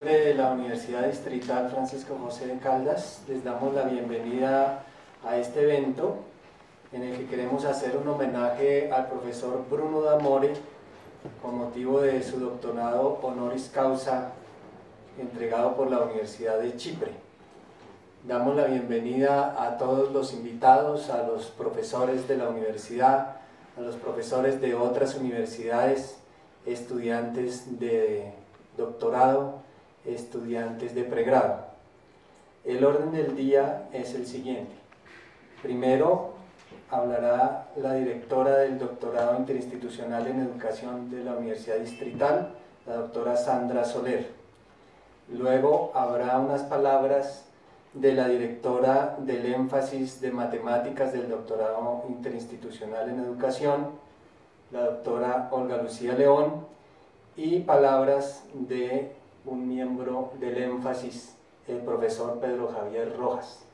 De la Universidad Distrital Francisco José de Caldas, les damos la bienvenida a este evento en el que queremos hacer un homenaje al profesor Bruno D'Amore con motivo de su doctorado honoris causa entregado por la Universidad de Chipre. Damos la bienvenida a todos los invitados, a los profesores de la universidad, a los profesores de otras universidades, estudiantes de doctorado, estudiantes de pregrado. El orden del día es el siguiente. Primero hablará la directora del doctorado interinstitucional en educación de la Universidad Distrital, la doctora Sandra Soler. Luego habrá unas palabras de la directora del énfasis de matemáticas del doctorado interinstitucional en educación, la doctora Olga Lucía León, y palabras de un miembro del énfasis, el profesor Pedro Javier Rojas.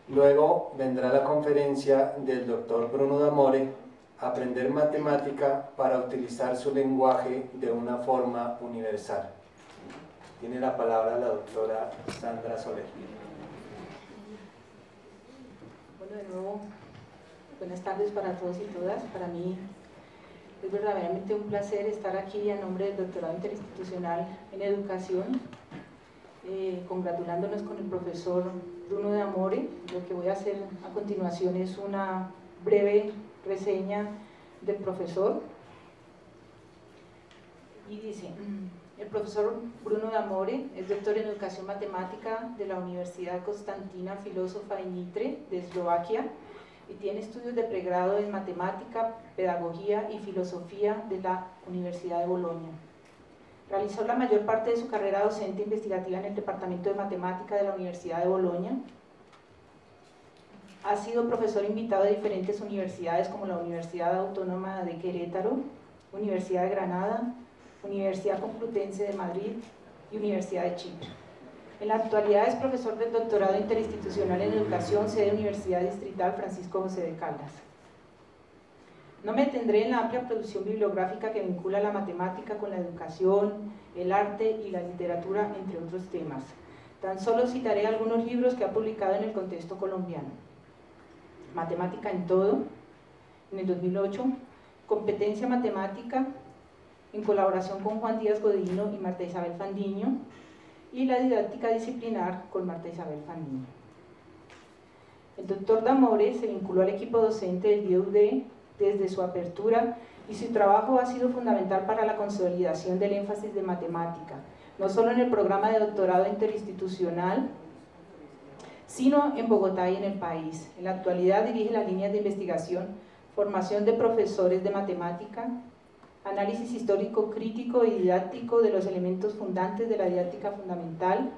Luego vendrá la conferencia del doctor Bruno D'Amore, Aprender matemática para utilizar su lenguaje de una forma universal. Tiene la palabra la doctora Sandra Soler. Bueno, de nuevo, buenas tardes para todos y todas. Para mí es verdaderamente un placer estar aquí a nombre del doctorado interinstitucional en educación, congratulándonos con el profesor Bruno D'Amore. Lo que voy a hacer a continuación es una breve reseña del profesor. Y dice: el profesor Bruno D'Amore es doctor en educación matemática de la Universidad Constantina Filósofa de Nitre de Eslovaquia, y tiene estudios de pregrado en matemática, pedagogía y filosofía de la Universidad de Bolonia. Realizó la mayor parte de su carrera docente investigativa en el Departamento de Matemática de la Universidad de Bolonia. Ha sido profesor invitado de diferentes universidades como la Universidad Autónoma de Querétaro, Universidad de Granada, Universidad Complutense de Madrid y Universidad de Chipre. En la actualidad es profesor del doctorado interinstitucional en educación, sede Universidad Distrital Francisco José de Caldas. No me detendré en la amplia producción bibliográfica que vincula la matemática con la educación, el arte y la literatura, entre otros temas. Tan solo citaré algunos libros que ha publicado en el contexto colombiano. Matemática en todo, en el 2008, Competencia Matemática, en colaboración con Juan Díaz Godino y Marta Isabel Fandiño, y la didáctica disciplinar con Marta Isabel Fandiño. El doctor D'Amore se vinculó al equipo docente del DIUD desde su apertura, y su trabajo ha sido fundamental para la consolidación del énfasis de matemática, no solo en el programa de doctorado interinstitucional, sino en Bogotá y en el país. En la actualidad dirige las líneas de investigación, formación de profesores de matemática, análisis histórico crítico y didáctico de los elementos fundantes de la didáctica fundamental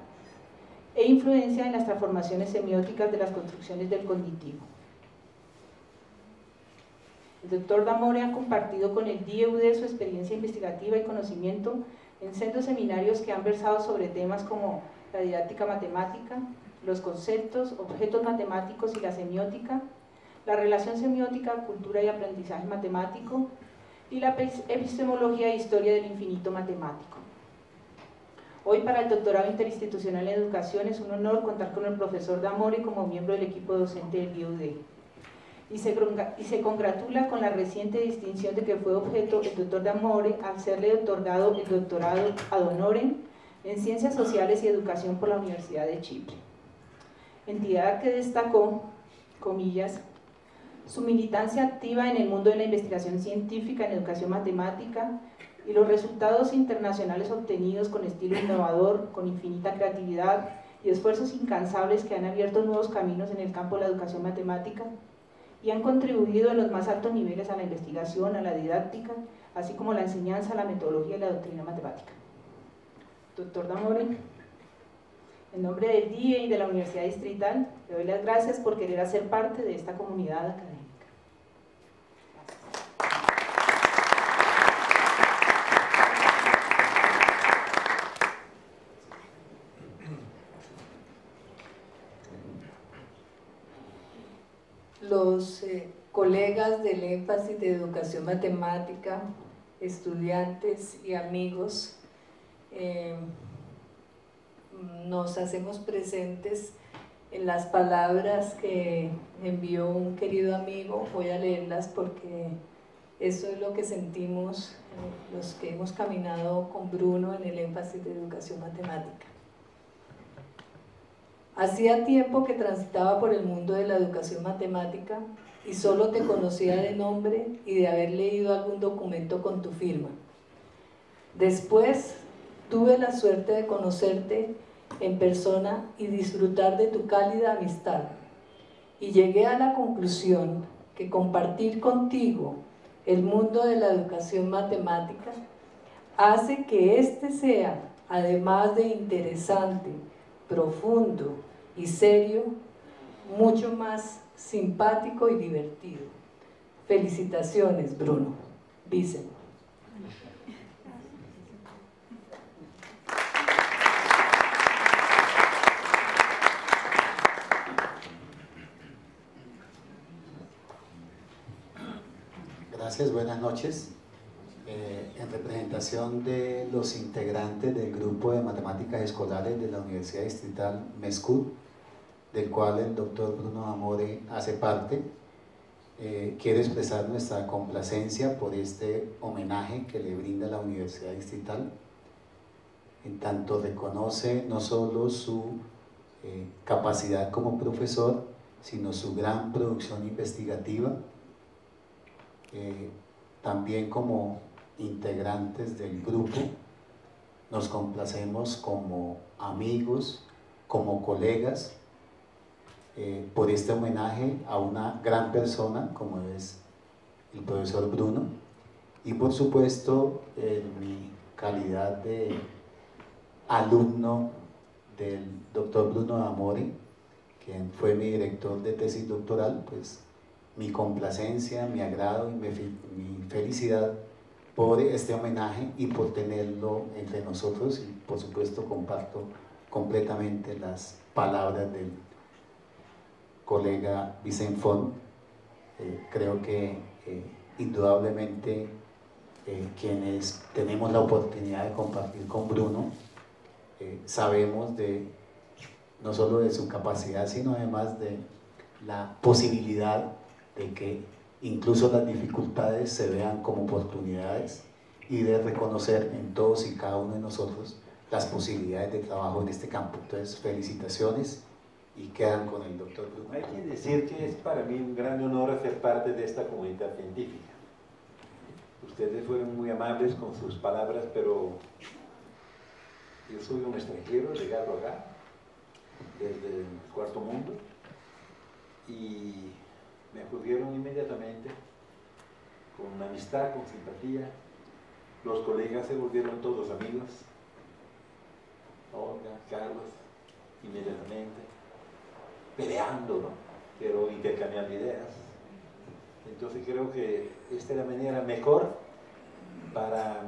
e influencia en las transformaciones semióticas de las construcciones del cognitivo. El doctor D'Amore ha compartido con el DIUD su experiencia investigativa y conocimiento en sendos seminarios que han versado sobre temas como la didáctica matemática, los conceptos, objetos matemáticos y la semiótica, la relación semiótica, cultura y aprendizaje matemático, y la epistemología e historia del infinito matemático. Hoy, para el doctorado interinstitucional en educación, es un honor contar con el profesor D'Amore como miembro del equipo docente del DIUD, y se congratula con la reciente distinción de que fue objeto el doctor D'Amore al serle otorgado el doctorado ad honorem en Ciencias Sociales y Educación por la Universidad de Chipre, entidad que destacó, comillas, su militancia activa en el mundo de la investigación científica en educación matemática y los resultados internacionales obtenidos con estilo innovador, con infinita creatividad y esfuerzos incansables que han abierto nuevos caminos en el campo de la educación matemática y han contribuido en los más altos niveles a la investigación, a la didáctica, así como a la enseñanza, la metodología y la doctrina matemática. Doctor D'Amore, en nombre del DIE y de la Universidad Distrital, le doy las gracias por querer hacer parte de esta comunidad académica. Los colegas del énfasis de educación matemática, estudiantes y amigos, nos hacemos presentes en las palabras que envió un querido amigo. Voy a leerlas porque eso es lo que sentimos los que hemos caminado con Bruno en el énfasis de educación matemática. Hacía tiempo que transitaba por el mundo de la educación matemática y solo te conocía de nombre y de haber leído algún documento con tu firma. Después tuve la suerte de conocerte en persona y disfrutar de tu cálida amistad. Y llegué a la conclusión que compartir contigo el mundo de la educación matemática hace que este sea, además de interesante, profundo y serio, mucho más simpático y divertido. Felicitaciones, Bruno. Vicen. Gracias, buenas noches. En representación de los integrantes del grupo de matemáticas escolares de la Universidad Distrital MESCUT, del cual el doctor Bruno D'Amore hace parte, quiero expresar nuestra complacencia por este homenaje que le brinda la Universidad Distrital, en tanto reconoce no solo su capacidad como profesor, sino su gran producción investigativa, también como integrantes del grupo. Nos complacemos como amigos, como colegas, por este homenaje a una gran persona como es el profesor Bruno, y por supuesto en mi calidad de alumno del doctor Bruno D'Amore, quien fue mi director de tesis doctoral, pues mi complacencia, mi agrado y mi felicidad por este homenaje y por tenerlo entre nosotros, y por supuesto comparto completamente las palabras del colega Vicent Font. Creo que indudablemente quienes tenemos la oportunidad de compartir con Bruno sabemos no solo de su capacidad, sino además de la posibilidad de que incluso las dificultades se vean como oportunidades y de reconocer en todos y cada uno de nosotros las posibilidades de trabajo en este campo. Entonces, felicitaciones y quedan con el doctor Bruno. Hay que decir que es para mí un gran honor hacer parte de esta comunidad científica. Ustedes fueron muy amables con sus palabras, pero yo soy un extranjero llegado acá, desde el cuarto mundo, y me acudieron inmediatamente, con amistad, con simpatía. Los colegas se volvieron todos amigos, Olga, Carlos, inmediatamente, peleando, ¿no? Pero intercambiando ideas. Entonces creo que esta es la manera mejor para,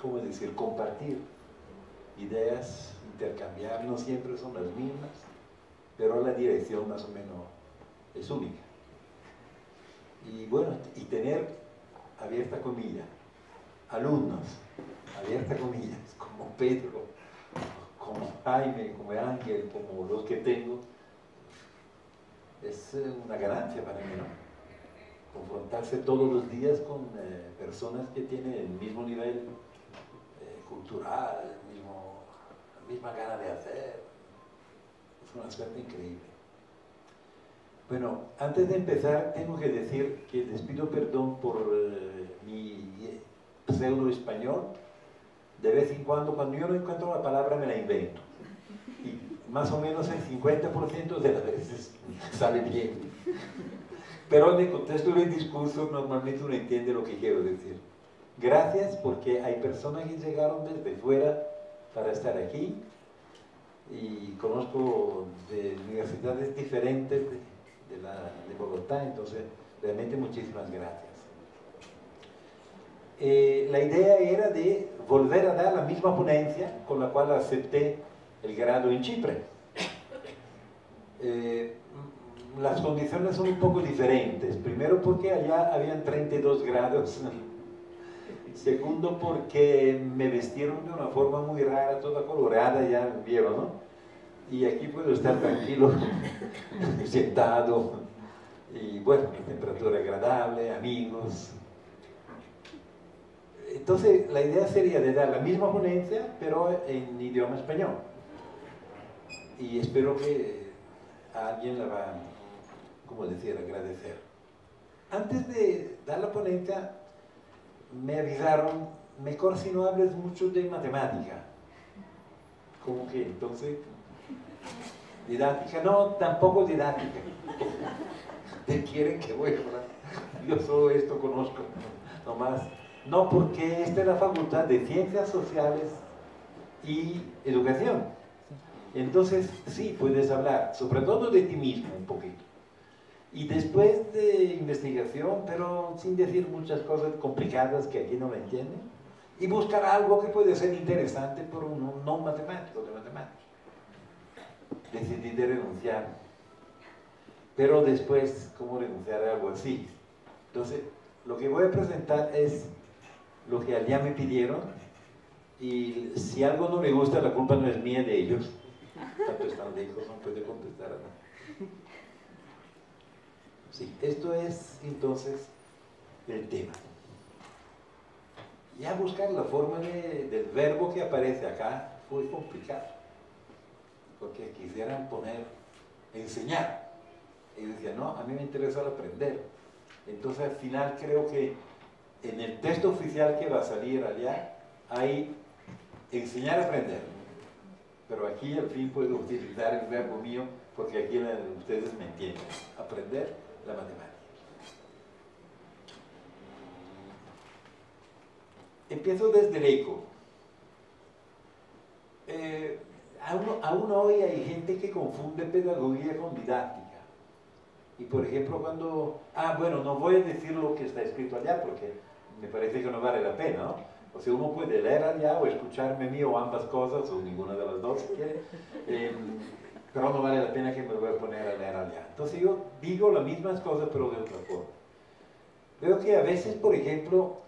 ¿cómo decir?, compartir ideas, intercambiar. No siempre son las mismas, pero la dirección más o menos es única. Y bueno, y tener, abierta comilla, alumnos, abierta comillas, como Pedro, como Jaime, como Ángel, como los que tengo, es una ganancia para mí, ¿no? Confrontarse todos los días con personas que tienen el mismo nivel cultural, la misma gana de hacer. Es una suerte increíble. Bueno, antes de empezar tengo que decir que les pido perdón por mi pseudo español. De vez en cuando yo no encuentro la palabra me la invento. Y más o menos el 50% de las veces sale bien. Pero en el contexto del discurso normalmente uno entiende lo que quiero decir. Gracias, porque hay personas que llegaron desde fuera para estar aquí, y conozco de universidades diferentes de Bogotá, entonces realmente muchísimas gracias. La idea era de volver a dar la misma ponencia con la cual acepté el grado en Chipre. Las condiciones son un poco diferentes. Primero porque allá habían 32 grados. Segundo porque me vestieron de una forma muy rara, toda colorada, ya vieron, ¿no? y aquí puedo estar tranquilo, sentado, y bueno, temperatura agradable, amigos. Entonces, la idea sería de dar la misma ponencia, pero en idioma español. Y espero que a alguien la va, como decir, agradecer. Antes de dar la ponencia, me avisaron, mejor si no hables mucho de matemática. ¿Cómo que? Entonces, didáctica, no, tampoco didáctica. ¿Te quieren que voy a hablar? Yo solo esto conozco, nomás. No, porque esta es la Facultad de Ciencias Sociales y Educación. Entonces, sí, puedes hablar, sobre todo de ti mismo un poquito. Y después de investigación, pero sin decir muchas cosas complicadas que aquí no me entienden, y buscar algo que puede ser interesante por un no matemático, de matemáticas. Decidí de renunciar. Pero después, ¿cómo renunciar a algo así? Entonces, lo que voy a presentar es lo que allá me pidieron, y si algo no me gusta, la culpa no es mía, de ellos. Tanto están lejos, no puede contestar a nada. Sí, esto es entonces el tema. Ya buscar la forma del verbo que aparece acá fue complicado, porque quisieran poner enseñar, y decía, no, a mí me interesa aprender. Entonces al final creo que en el texto oficial que va a salir allá hay enseñar a aprender, pero aquí al fin puedo utilizar el verbo mío, porque aquí ustedes me entienden, aprender la matemática. Empiezo desde el eco. Aún hoy hay gente que confunde pedagogía con didáctica. Y por ejemplo cuando... bueno, no voy a decir lo que está escrito allá porque me parece que no vale la pena, ¿no? O sea, uno puede leer allá o escucharme a mí o ambas cosas, o ninguna de las dos si quiere. Pero no vale la pena que me voy a poner a leer allá. Entonces yo digo las mismas cosas pero de otra forma. Veo que a veces, por ejemplo,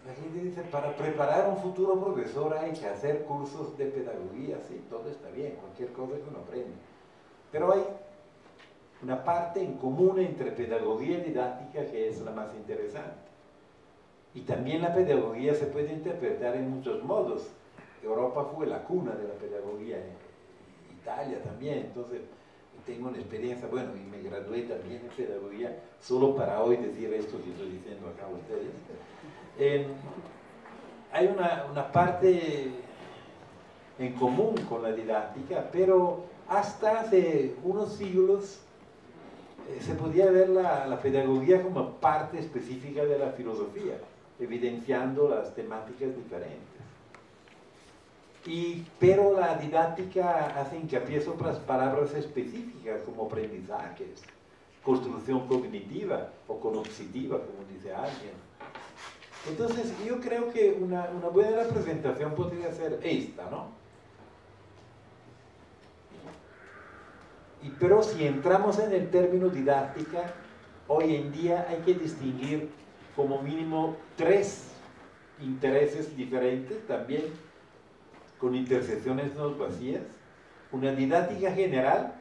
la gente dice, para preparar un futuro profesor hay que hacer cursos de pedagogía, sí, todo está bien, cualquier cosa que uno aprende. Pero hay una parte en común entre pedagogía y didáctica que es la más interesante. Y también la pedagogía se puede interpretar en muchos modos. Europa fue la cuna de la pedagogía, Italia también, entonces tengo una experiencia, bueno, y me gradué también en pedagogía, solo para hoy decir esto que estoy diciendo acá a ustedes. Hay una parte en común con la didáctica, pero hasta hace unos siglos se podía ver la pedagogía como parte específica de la filosofía, evidenciando las temáticas diferentes. Pero la didáctica hace hincapié sobre las palabras específicas como aprendizajes, construcción cognitiva o cognoscitiva, como dice alguien. Entonces yo creo que una buena representación podría ser esta, ¿no? Pero si entramos en el término didáctica, hoy en día hay que distinguir como mínimo 3 intereses diferentes, también con intersecciones no vacías. Una didáctica general,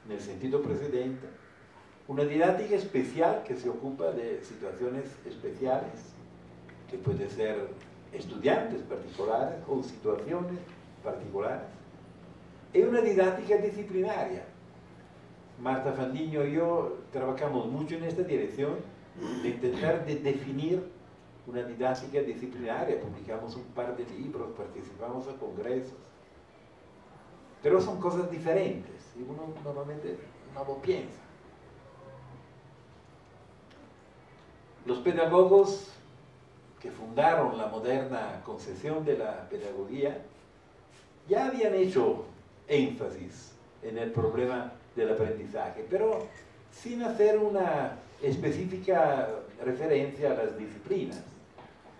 en el sentido precedente, una didáctica especial que se ocupa de situaciones especiales, que puede ser estudiantes particulares o situaciones particulares, y una didáctica disciplinaria. Marta Fandiño y yo trabajamos mucho en esta dirección de intentar definir una didáctica disciplinaria, publicamos un par de libros, participamos en congresos, pero son cosas diferentes y uno normalmente no lo piensa. Los pedagogos que fundaron la moderna concepción de la pedagogía ya habían hecho énfasis en el problema del aprendizaje, pero sin hacer una específica referencia a las disciplinas.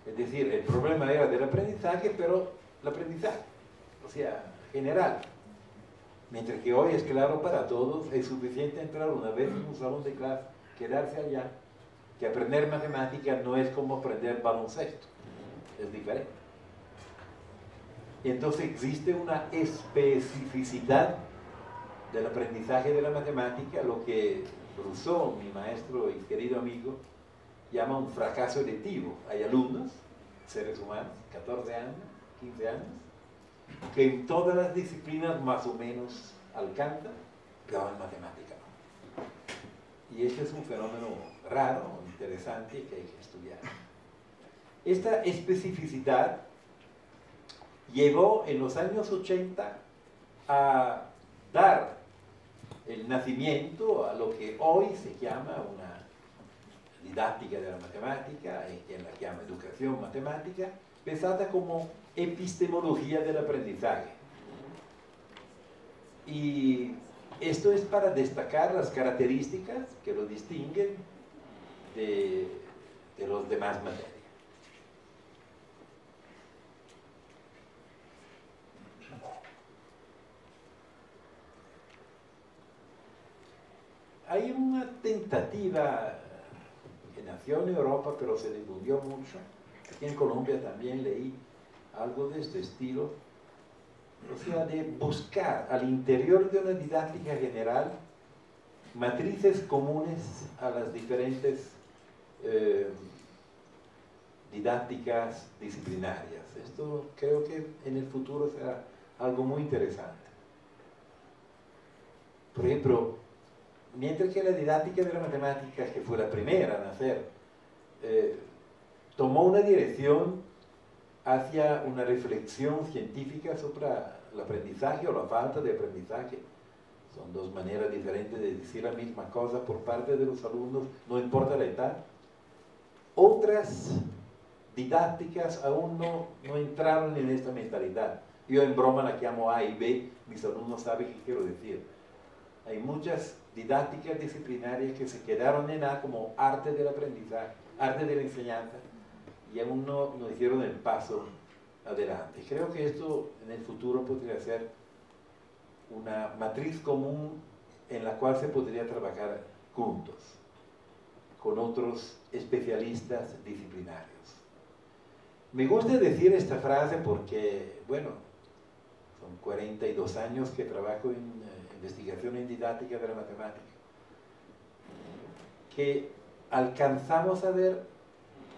Es decir, el problema era del aprendizaje, pero el aprendizaje, o sea, general. Mientras que hoy es claro para todos, es suficiente entrar una vez en un salón de clase, quedarse allá, que aprender matemática no es como aprender baloncesto, es diferente. Entonces existe una especificidad del aprendizaje de la matemática, lo que Rousseau, mi maestro y querido amigo, llama un fracaso electivo. Hay alumnos, seres humanos, 14 años, 15 años, que en todas las disciplinas más o menos alcanzan, pero en matemática no. Y este es un fenómeno raro, interesante, que hay que estudiar. Esta especificidad llevó en los años 80 a dar el nacimiento a lo que hoy se llama una didáctica de la matemática, quien la llama educación matemática, pensada como epistemología del aprendizaje. Y esto es para destacar las características que lo distinguen de los demás materias. Hay una tentativa que nació en Europa, pero se difundió mucho. Aquí en Colombia también leí algo de este estilo. O sea, de buscar al interior de una didáctica general matrices comunes a las diferentes didácticas disciplinarias. Esto creo que en el futuro será algo muy interesante. Por ejemplo, mientras que la didáctica de la matemática, que fue la primera a nacer, tomó una dirección hacia una reflexión científica sobre el aprendizaje o la falta de aprendizaje. Son dos maneras diferentes de decir la misma cosa por parte de los alumnos, no importa la edad. Otras didácticas aún no entraron en esta mentalidad. Yo en broma la llamo A y B, mis alumnos saben qué quiero decir. Hay muchas didácticas disciplinarias que se quedaron en A como arte del aprendizaje, arte de la enseñanza, y aún no hicieron el paso adelante. Creo que esto en el futuro podría ser una matriz común en la cual se podría trabajar juntos, con otros especialistas disciplinarios. Me gusta decir esta frase porque, bueno, son 42 años que trabajo en investigación en didáctica de la matemática, que alcanzamos a ver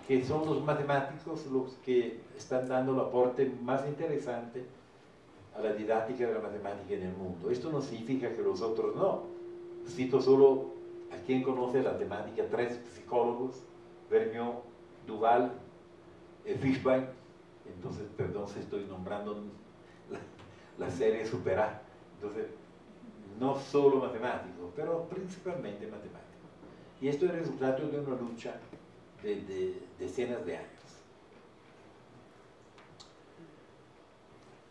que son los matemáticos los que están dando el aporte más interesante a la didáctica de la matemática en el mundo. Esto no significa que los otros no. Cito solo a quien conoce la temática, 3 psicólogos, Vergniaud, Duval, Fishbein. Entonces, perdón si estoy nombrando la serie Super A. Entonces, no solo matemáticos, pero principalmente matemáticos. Y esto es el resultado de una lucha de decenas de años.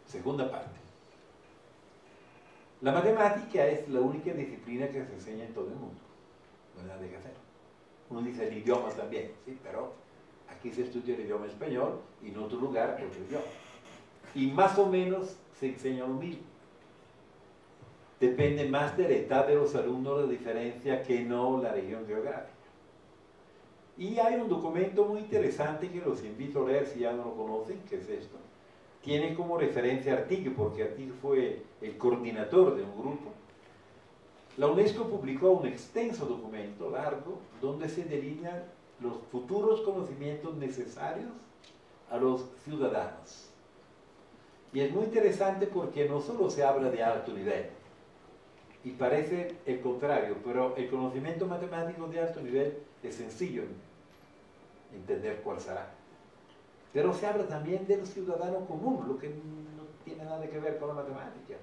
Segunda parte. La matemática es la única disciplina que se enseña en todo el mundo. No hay nada que hacer. Uno dice el idioma también, sí, pero aquí se estudia el idioma español y en otro lugar otro idioma. Y más o menos se enseña lo mismo. Depende más de la edad de los alumnos la diferencia que no la región geográfica. Y hay un documento muy interesante que los invito a leer si ya no lo conocen, que es esto. Tiene como referencia a Artigue, porque Artigue fue el coordinador de un grupo. La UNESCO publicó un extenso documento, largo, donde se delinean los futuros conocimientos necesarios a los ciudadanos. Y es muy interesante porque no solo se habla de alto nivel, y parece el contrario, pero el conocimiento matemático de alto nivel es sencillo entender cuál será. Pero se habla también del ciudadano común, lo que no tiene nada que ver con la matemática,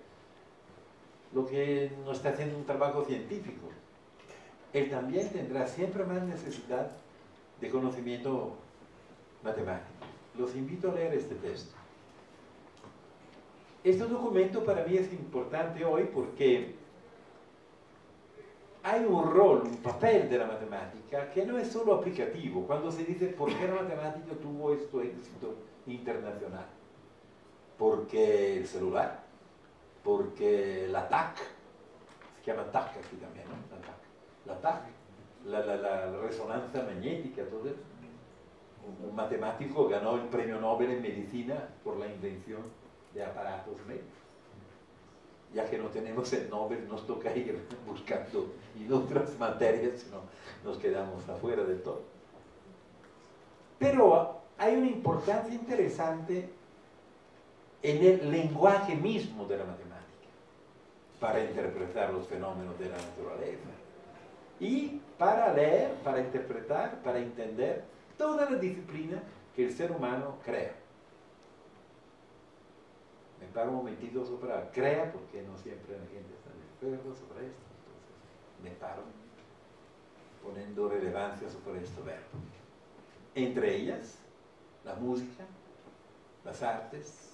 lo que no está haciendo un trabajo científico. Él también tendrá siempre más necesidad de conocimiento matemático. Los invito a leer este texto. Este documento para mí es importante hoy porque hay un rol, un papel de la matemática que no es solo aplicativo. Cuando se dice ¿por qué la matemática tuvo este éxito internacional? Porque el celular, porque la TAC, se llama TAC aquí también, ¿no? La TAC, la resonancia magnética, todo eso. Un matemático ganó el premio Nobel en medicina por la invención de aparatos médicos. Ya que no tenemos el Nobel, nos toca ir buscando en otras materias, sino nos quedamos afuera de todo. Pero hay una importancia interesante en el lenguaje mismo de la matemática para interpretar los fenómenos de la naturaleza y para leer, para interpretar, para entender toda la disciplina que el ser humano crea. Me paro un momentito sobre crea, porque no siempre la gente está de acuerdo sobre esto, entonces me paro poniendo relevancia sobre este verbo. Entre ellas, la música, las artes.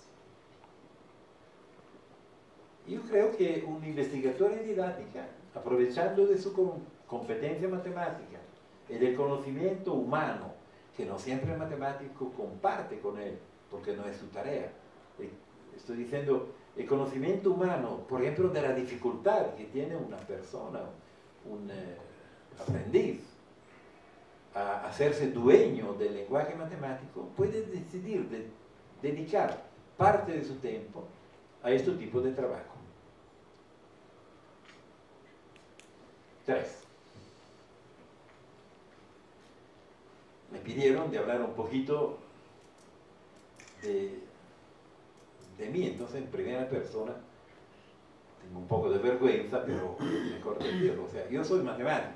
Yo creo que un investigador en didáctica, aprovechando de su competencia matemática y del conocimiento humano, que no siempre el matemático comparte con él, porque no es su tarea. Estoy diciendo, el conocimiento humano, por ejemplo, de la dificultad que tiene una persona, un aprendiz, a hacerse dueño del lenguaje matemático, puede decidir dedicar parte de su tiempo a este tipo de trabajo. 3. Me pidieron de hablar un poquito de mí, entonces en primera persona. Tengo un poco de vergüenza, pero mejor decirlo. O sea, yo soy matemático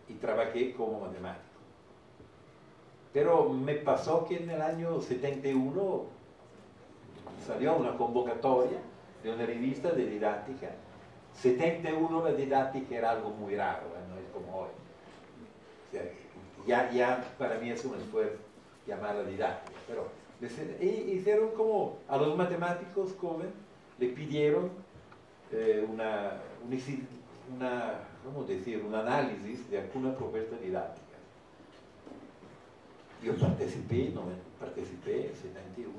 y trabajé como matemático. Pero me pasó que en el año 71 salió una convocatoria de una revista de didáctica. 71 la didáctica era algo muy raro, no es como hoy. O sea, ya para mí es un esfuerzo llamarla didáctica. Pero hicieron como a los matemáticos jóvenes, le pidieron ¿cómo decir? Un análisis de alguna propuesta didáctica. Yo participé en 71.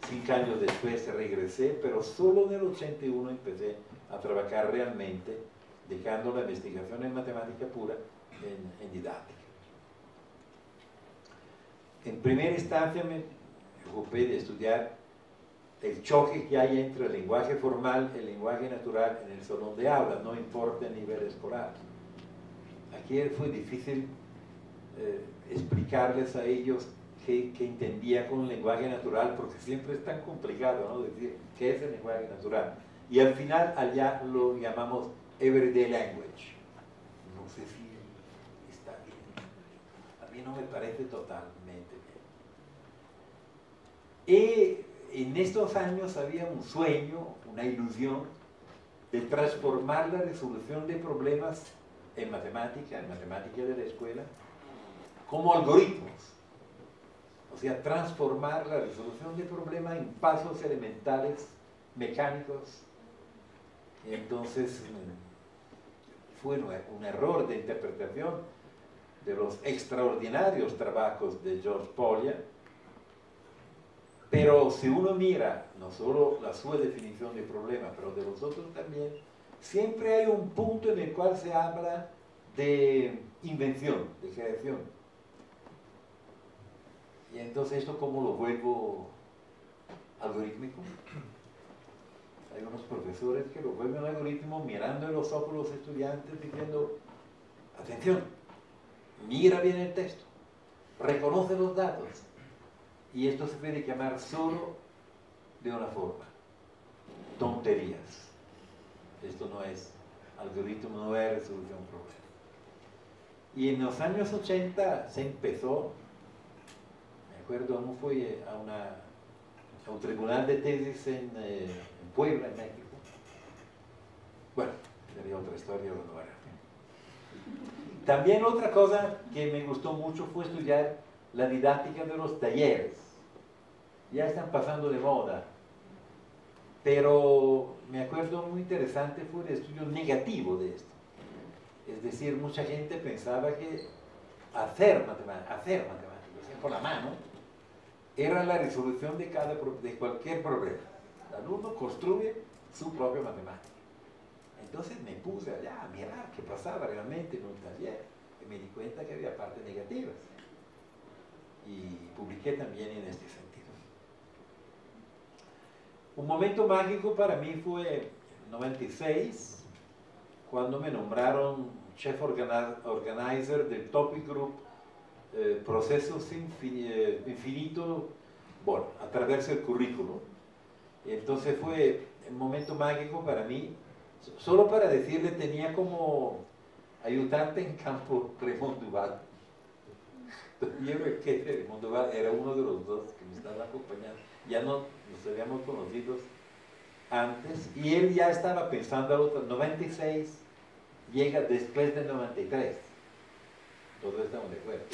5 años después regresé, pero solo en el 81 empecé a trabajar realmente, dejando la investigación en matemática pura en didáctica. En primera instancia me ocupé de estudiar el choque que hay entre el lenguaje formal y el lenguaje natural en el salón de aula, no importa el nivel escolar. Aquí fue difícil explicarles a ellos qué entendía con el lenguaje natural, porque siempre es tan complicado, ¿no? Decir qué es el lenguaje natural. Y al final allá lo llamamos everyday language. No sé si está bien. A mí no me parece totalmente bien. Y en estos años había un sueño, una ilusión de transformar la resolución de problemas en matemática de la escuela, como algoritmos. O sea, transformar la resolución de problemas en pasos elementales, mecánicos. Y entonces fue un error de interpretación de los extraordinarios trabajos de George Polya. Pero si uno mira no solo la su definición de problema, pero de los otros también, siempre hay un punto en el cual se habla de invención, de creación. Y entonces esto, ¿cómo lo vuelvo algorítmico? Hay unos profesores que lo vuelven algoritmo mirando en los ojos de los estudiantes diciendo, atención, mira bien el texto, reconoce los datos. Y esto se puede llamar solo de una forma: tonterías. Esto no es algoritmo, no es resolución de problemas. Y en los años 80 se empezó, me acuerdo, no fui a un tribunal de tesis en Puebla, en México. Bueno, sería otra historia, no era. También otra cosa que me gustó mucho fue estudiar la didáctica de los talleres. Ya están pasando de moda, pero me acuerdo muy interesante fue el estudio negativo de esto. Es decir, mucha gente pensaba que hacer matemáticas, o sea, por la mano, era la resolución de cualquier problema. El alumno construye su propia matemática. Entonces me puse allá a mirar qué pasaba realmente en un taller y me di cuenta que había partes negativas. Y publiqué también en este sentido. Un momento mágico para mí fue en 96, cuando me nombraron Chef Organizer del Topic Group Procesos Infinito, bueno, a través del currículo. Entonces fue un momento mágico para mí, solo para decirle, tenía como ayudante en campo Raymond Duval. Yo el jefe de Raymond Duval era uno de los dos que me estaba acompañando. Ya no nos habíamos conocido antes y él ya estaba pensando a otro. 96 llega después de 93. Todos estamos de acuerdo.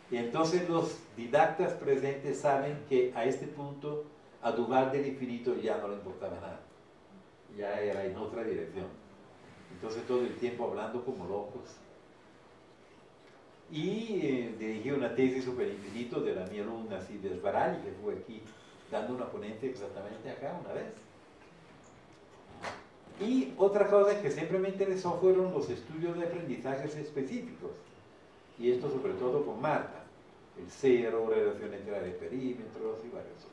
Y entonces los didactas presentes saben que a este punto a Duval del Infinito ya no le importaba nada. Ya era en otra dirección. Entonces todo el tiempo hablando como locos. Y dirigí una tesis sobre el infinito de la mi alumna Silvia Sbaragli, que fue aquí dando una ponencia exactamente acá una vez. Y otra cosa que siempre me interesó fueron los estudios de aprendizajes específicos. Y esto sobre todo con Marta. El cero, relación entre área y perímetros y varios otros.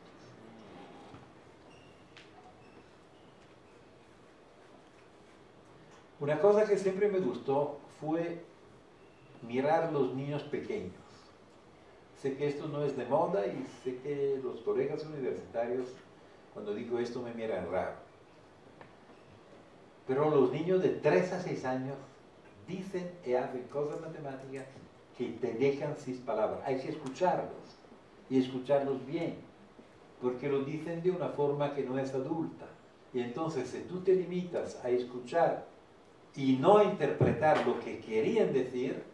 Una cosa que siempre me gustó fue mirar los niños pequeños. Sé que esto no es de moda y sé que los colegas universitarios, cuando digo esto, me miran raro. Pero los niños de 3 a 6 años dicen y hacen cosas matemáticas que te dejan sin palabras. Hay que escucharlos y escucharlos bien, porque lo dicen de una forma que no es adulta. Y entonces, si tú te limitas a escuchar y no a interpretar lo que querían decir,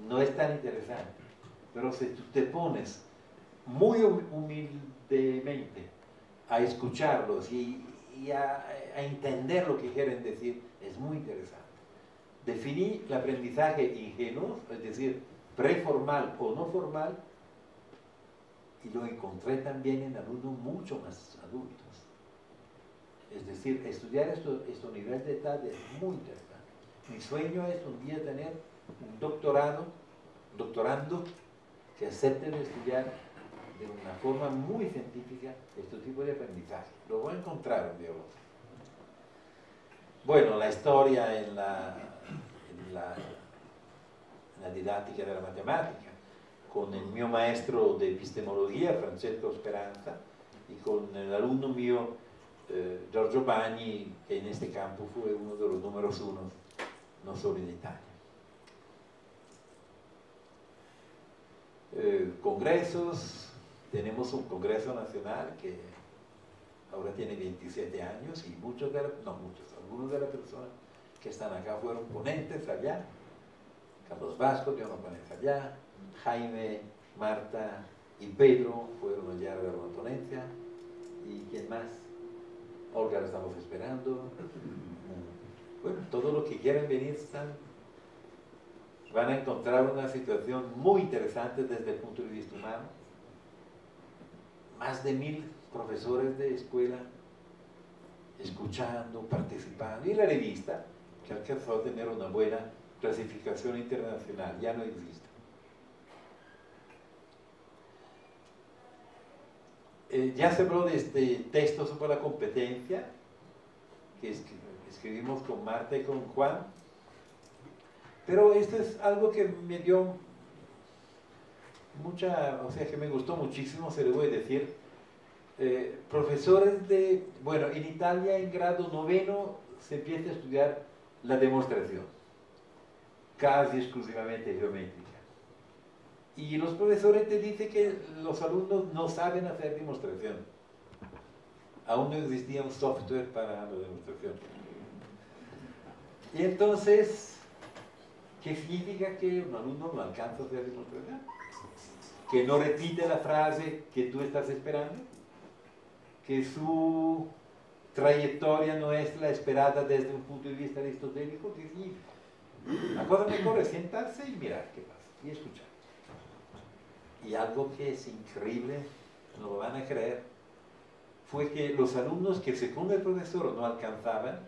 no es tan interesante. Pero si tú te pones muy humildemente a escucharlos y a entender lo que quieren decir, es muy interesante. Definí el aprendizaje ingenuo, es decir, preformal o no formal, y lo encontré también en alumnos mucho más adultos. Es decir, estudiar estos niveles de edad es muy interesante. Mi sueño es un día tener un doctorando que acepten estudiar de una forma muy científica este tipo de aprendizaje. Lo voy a encontrar un día u otro. Bueno, la historia en la didáctica de la matemática, con el mío maestro de epistemología, Francesco Speranza, y con el alumno mío, Giorgio Bagni, que en este campo fue uno de los números 1, no solo en Italia. Congresos, tenemos un congreso nacional que ahora tiene 27 años y algunos de las personas que están acá fueron ponentes allá. Carlos Vasco dio una ponencia allá, Jaime, Marta y Pedro fueron allá a dar una ponencia. ¿Y quién más? Olga la estamos esperando. Bueno, todos los que quieran venir van a encontrar una situación muy interesante desde el punto de vista humano. Más de 1000 profesores de escuela escuchando, participando. Y la revista, que alcanzó a tener una buena clasificación internacional, ya no existe. Ya se habló de este texto sobre la competencia, que escribimos con Marta y con Juan, pero esto es algo que me dio que me gustó muchísimo, se lo voy a decir. Profesores bueno, en Italia en grado 9 se empieza a estudiar la demostración, casi exclusivamente geométrica. Y los profesores te dicen que los alumnos no saben hacer demostración. Aún no existía un software para la demostración. Y entonces, ¿qué significa que un alumno no alcanza a hacer demostración? Que no repite la frase que tú estás esperando, que su trayectoria no es la esperada desde un punto de vista aristotélico. ¿Qué significa? La cosa mejor es sentarse y mirar qué pasa y escuchar. Y algo que es increíble, no lo van a creer, fue que los alumnos que según el profesor no alcanzaban,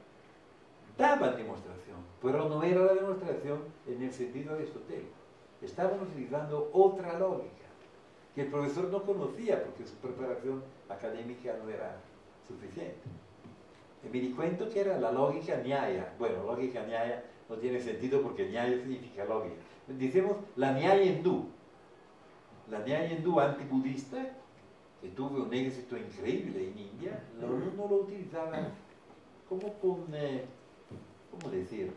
daban demostración, pero no era la demostración en el sentido aristotélico. Estaban utilizando otra lógica, que el profesor no conocía porque su preparación académica no era suficiente. Y me di cuenta que era la lógica Nyaya. Bueno, lógica Nyaya no tiene sentido porque Nyaya significa lógica. Decimos la Nyaya hindú. La Nyaya hindú antibudista, que tuvo un éxito increíble en India, no lo utilizaba como con, ¿cómo decir?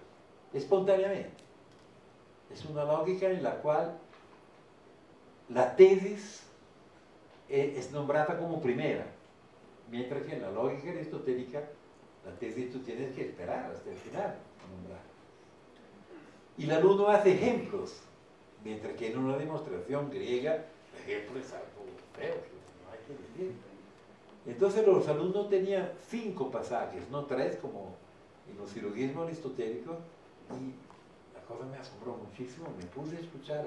Espontáneamente. Es una lógica en la cual la tesis es nombrada como primera, mientras que en la lógica aristotélica la tesis tú tienes que esperar hasta el final para nombrar. Y el alumno hace ejemplos, mientras que en una demostración griega, el ejemplo es algo feo, que no hay que decir. Entonces los alumnos tenían 5 pasajes, no 3 como en los silogismos aristotélicos, y la cosa me asombró muchísimo, me puse a escuchar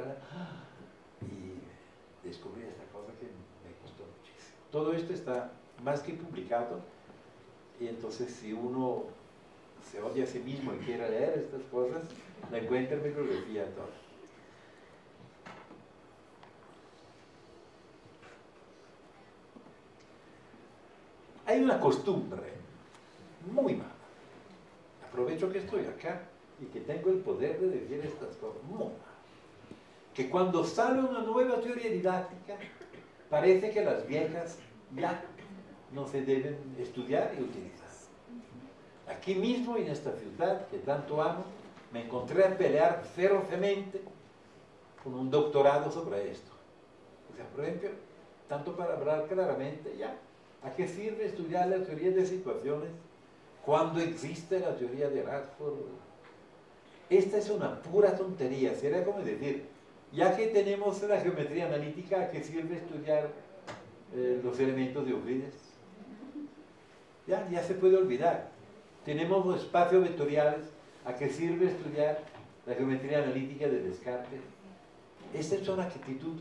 y descubrí esta cosa que me gustó muchísimo. Todo esto está más que publicado, y entonces si uno se odia a sí mismo y quiere leer estas cosas, la encuentra en bibliografía toda. Hay una costumbre muy mala. Aprovecho que estoy acá y que tengo el poder de decir estas cosas muy malas. Que cuando sale una nueva teoría didáctica, parece que las viejas ya no se deben estudiar y utilizar. Aquí mismo, en esta ciudad que tanto amo, me encontré a pelear ferozmente con un doctorado sobre esto. O sea, por ejemplo, tanto para hablar claramente, ya, ¿a qué sirve estudiar la teoría de situaciones cuando existe la teoría de Radford? Esta es una pura tontería. Sería como decir, ya que tenemos la geometría analítica, ¿a qué sirve estudiar los elementos de Euclides? Ya se puede olvidar. Tenemos los espacios vectoriales, ¿a qué sirve estudiar la geometría analítica de Descartes? Esta es una actitud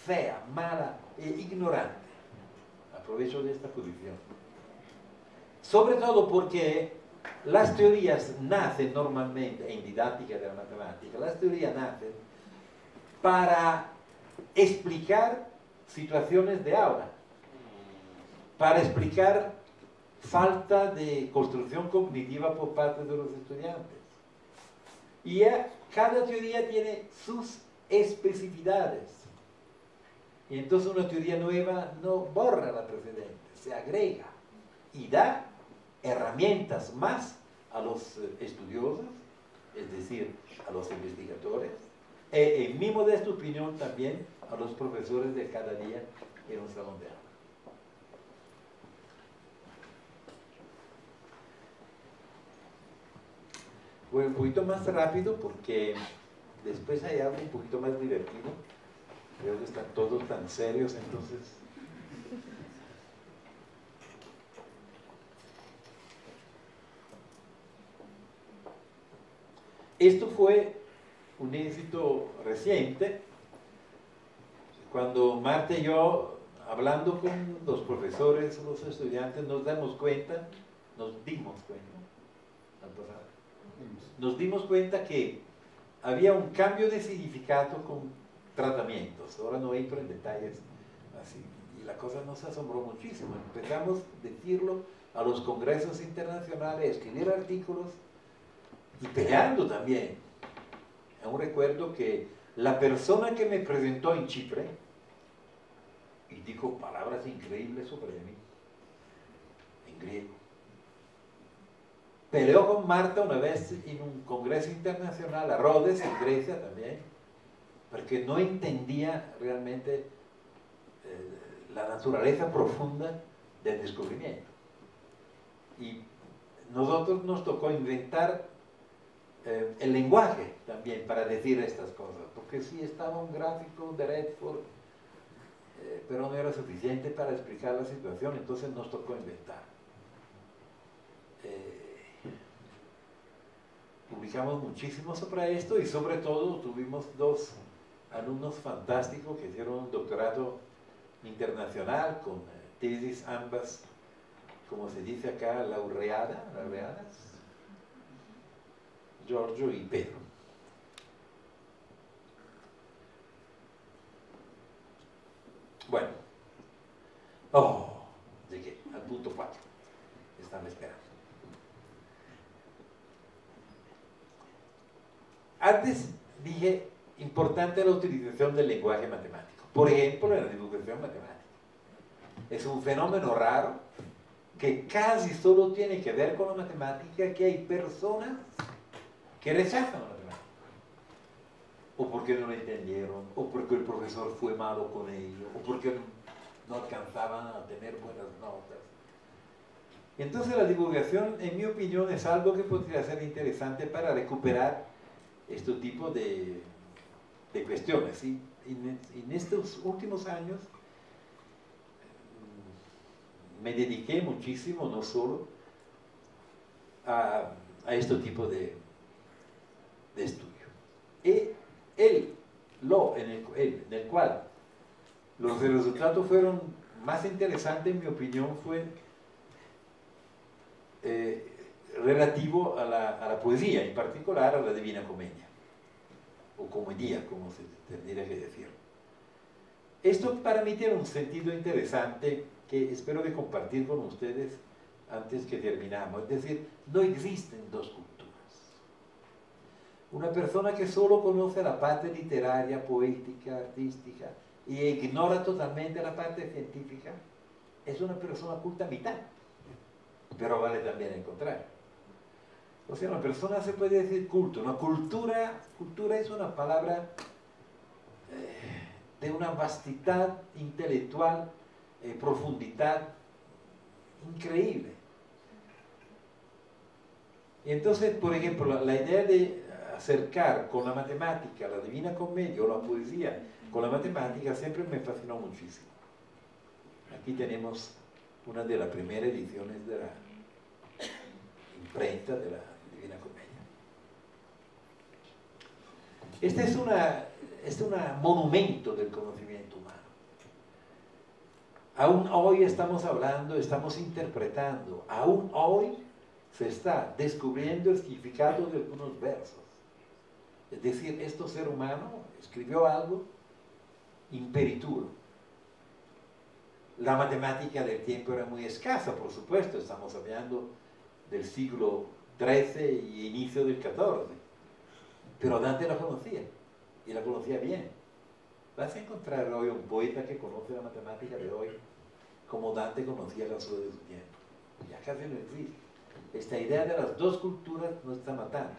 fea, mala e ignorante. Aprovecho de esta posición. Sobre todo porque las teorías nacen normalmente, en didáctica de la matemática, las teorías nacen para explicar situaciones de aula, para explicar falta de construcción cognitiva por parte de los estudiantes. Y cada teoría tiene sus especificidades. Y entonces una teoría nueva no borra la precedente, se agrega y da herramientas más a los estudiosos, es decir, a los investigadores, e en mi modesta opinión también a los profesores de cada día en un salón de aula. Voy un poquito más rápido porque después hay algo un poquito más divertido. Creo que están todos tan serios, entonces. Esto fue un éxito reciente, cuando Marta y yo, hablando con los profesores, los estudiantes, nos dimos cuenta que había un cambio de significado con tratamientos. Ahora no entro en detalles así. Y la cosa nos asombró muchísimo. Empezamos a decirlo a los congresos internacionales, a escribir artículos y peleando también. Aún recuerdo que la persona que me presentó en Chipre y dijo palabras increíbles sobre mí, en griego, peleó con Marta una vez en un congreso internacional, a Rhodes, en Grecia también, porque no entendía realmente la naturaleza profunda del descubrimiento. Y nosotros nos tocó inventar el lenguaje también para decir estas cosas, porque sí estaba un gráfico de Redford, pero no era suficiente para explicar la situación, entonces nos tocó inventar. Publicamos muchísimo sobre esto y sobre todo tuvimos 2 alumnos fantásticos que hicieron un doctorado internacional con tesis ambas, como se dice acá, laureadas, Giorgio y Pedro. Bueno, llegué al punto 4. esperando. Antes dije, importante la utilización del lenguaje matemático. Por ejemplo, en la divulgación matemática. Es un fenómeno raro que casi solo tiene que ver con la matemática, que hay personas que rechazan la matemática. O porque no lo entendieron, o porque el profesor fue malo con ellos, o porque no alcanzaban a tener buenas notas. Entonces la divulgación, en mi opinión, es algo que podría ser interesante para recuperar este tipo de cuestiones. ¿Sí? En estos últimos años me dediqué muchísimo, no solo a este tipo de estudio. Y en el cual los resultados fueron más interesantes, en mi opinión, fue relativo a la poesía, en particular a la Divina Comedia, o comedia, como se tendría que decir. Esto para mí tiene un sentido interesante que espero de compartir con ustedes antes que terminamos. Es decir, no existen dos culturas. Una persona que solo conoce la parte literaria, poética, artística, y ignora totalmente la parte científica, es una persona culta a mitad. Pero vale también el contrario. O sea, una persona se puede decir culto. Una cultura es una palabra de una vastidad intelectual, profundidad increíble. Y entonces, por ejemplo, la idea de acercar con la matemática, la Divina Comedia o la poesía con la matemática siempre me fascinó muchísimo. Aquí tenemos una de las primeras ediciones de la imprenta de la Divina Comedia. Este es un monumento del conocimiento humano. Aún hoy estamos hablando, estamos interpretando, aún hoy se está descubriendo el significado de algunos versos. Es decir, este ser humano escribió algo imperituro. La matemática del tiempo era muy escasa, por supuesto, estamos hablando del siglo XIII y inicio del XIV. Pero Dante la conocía, y la conocía bien. Vas a encontrar hoy un poeta que conoce la matemática de hoy como Dante conocía la suya de su tiempo. Ya casi no existe. Esta idea de las dos culturas nos está matando.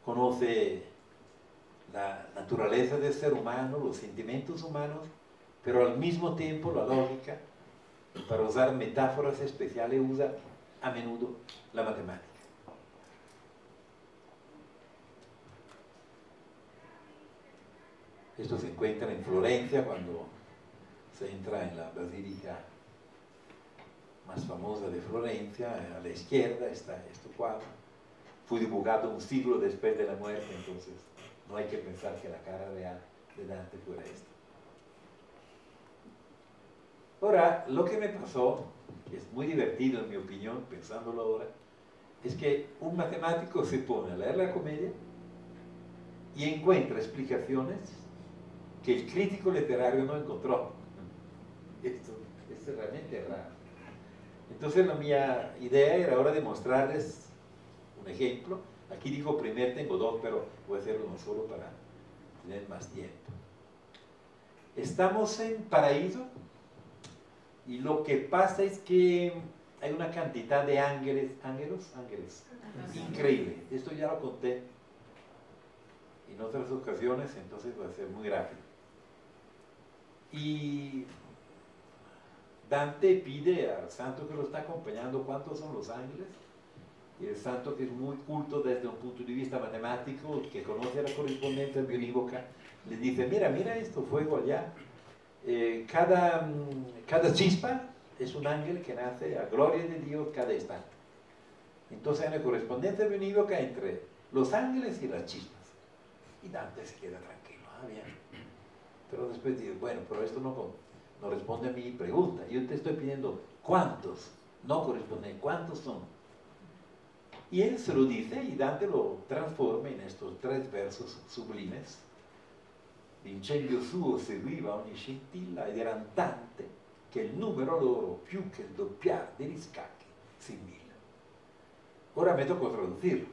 Conoce la naturaleza del ser humano, los sentimientos humanos, pero al mismo tiempo la lógica, para usar metáforas especiales, usa a menudo la matemática. Esto se encuentra en Florencia cuando se entra en la basílica más famosa de Florencia. A la izquierda está este cuadro. Fue dibujado un siglo después de la muerte, entonces no hay que pensar que la cara real de Dante fuera esta. Ahora, lo que me pasó, que es muy divertido en mi opinión, pensándolo ahora, es que un matemático se pone a leer la comedia y encuentra explicaciones que el crítico literario no encontró. Esto es realmente raro. Entonces la mía idea era ahora demostrarles un ejemplo. Aquí digo primero, tengo dos, pero voy a hacer uno solo para tener más tiempo. Estamos en Paraíso y lo que pasa es que hay una cantidad de ángeles, increíble. Esto ya lo conté en otras ocasiones, entonces va a ser muy rápido. Y Dante pide al santo que lo está acompañando cuántos son los ángeles, y el santo, que es muy culto desde un punto de vista matemático, que conoce la correspondencia bionívoca, le dice, mira esto, fuego allá, cada chispa es un ángel que nace a gloria de Dios cada instante. Entonces hay una correspondencia bionívoca entre los ángeles y las chispas. Y Dante se queda tranquilo, bien. Pero después dice, bueno, pero esto no responde a mi pregunta. Yo te estoy pidiendo cuántos, no corresponden, cuántos son. Y él se lo dice y Dante lo transforma en estos tres versos sublimes. L'incendio suo seguiva ogni scintilla ed era tante che il numero loro, più che il doppiar degli scacchi, si Ahora me tocó traducir.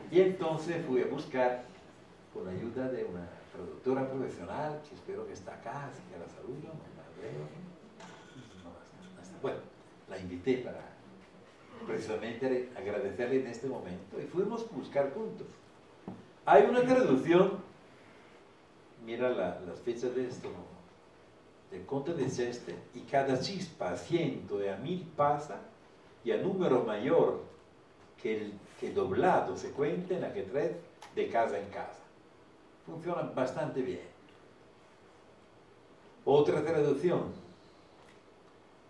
Y entonces fui a buscar, con la ayuda de una traductora profesional, que espero que está acá, así que la saludo, no la veo. No está. Bueno, la invité para precisamente agradecerle en este momento y fuimos a buscar juntos. Hay una traducción, mira las fechas de esto, del Conte de Seste, y cada chispa a 100 y a 1000 pasa, y a número mayor que doblado se cuenta en ajedrez de casa en casa. Funciona bastante bien. Otra traducción.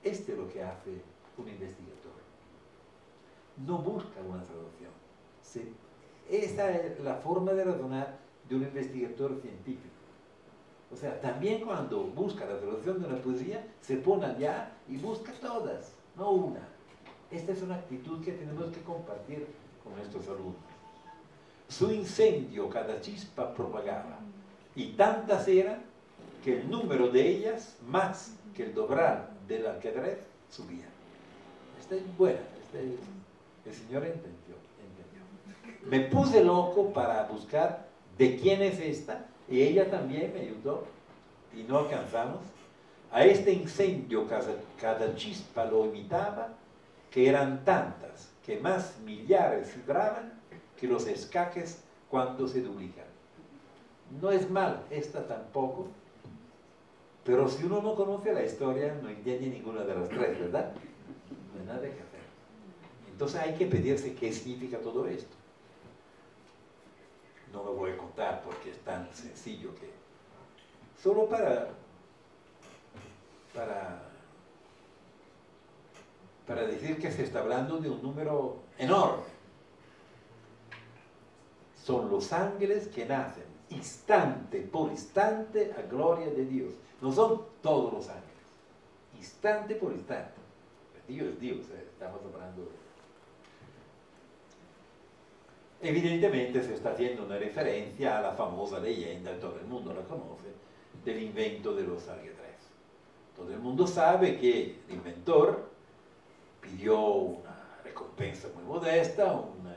Este es lo que hace un investigador. No busca una traducción. Esa es la forma de razonar de un investigador científico. O sea, también cuando busca la traducción de una poesía, se pone allá y busca todas, no una. Esta es una actitud que tenemos que compartir con nuestros alumnos. Su incendio cada chispa propagaba, y tantas eran que el número de ellas, más que el doblar del ajedrez, subía. Esta es buena, el señor entendió. Me puse loco para buscar de quién es esta, y ella también me ayudó, y no alcanzamos. A este incendio cada chispa lo imitaba, que eran tantas, que más millares vibraban que los escaques cuando se duplican. No es mal esta tampoco, pero si uno no conoce la historia, no entiende ninguna de las tres, ¿verdad? No hay nada que hacer. Entonces hay que pedirse qué significa todo esto. No lo voy a contar porque es tan sencillo que... Solo para decir que se está hablando de un número enorme. Son los ángeles que nacen instante por instante a gloria de Dios. No son todos los ángeles. Instante por instante. Dios es Dios, estamos hablando de... Evidentemente se está haciendo una referencia a la famosa leyenda, todo el mundo la conoce, del invento de los ajedrez. Todo el mundo sabe que el inventor pidió una recompensa muy modesta, un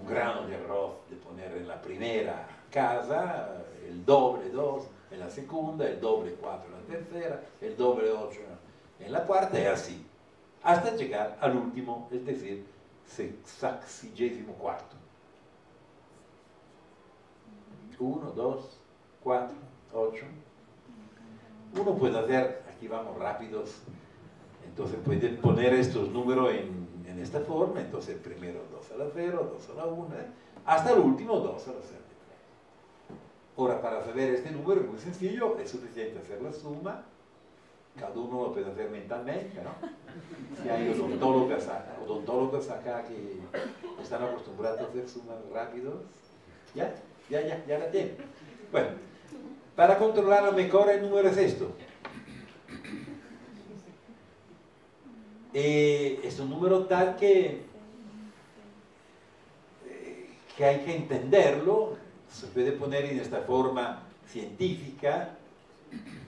grano de arroz de poner en la primera casa, el doble 2 en la segunda, el doble 4 en la tercera, el doble 8 en la cuarta, y así, hasta llegar al último, es decir, 64. 1, 2, 4, 8. Uno puede hacer, aquí vamos rápidos, entonces puede poner estos números en esta forma, entonces primero 2 a la 0, 2 a la 1, hasta el último 2 a la 0. Ahora, para saber este número es muy sencillo, es suficiente hacer la suma, cada uno lo puede hacer mentalmente, ¿no? Si hay odontólogos acá que están acostumbrados a hacer sumas rápidos, ya la tienen. Bueno, para controlarlo mejor el número es esto. Es un número tal que hay que entenderlo, se puede poner en esta forma científica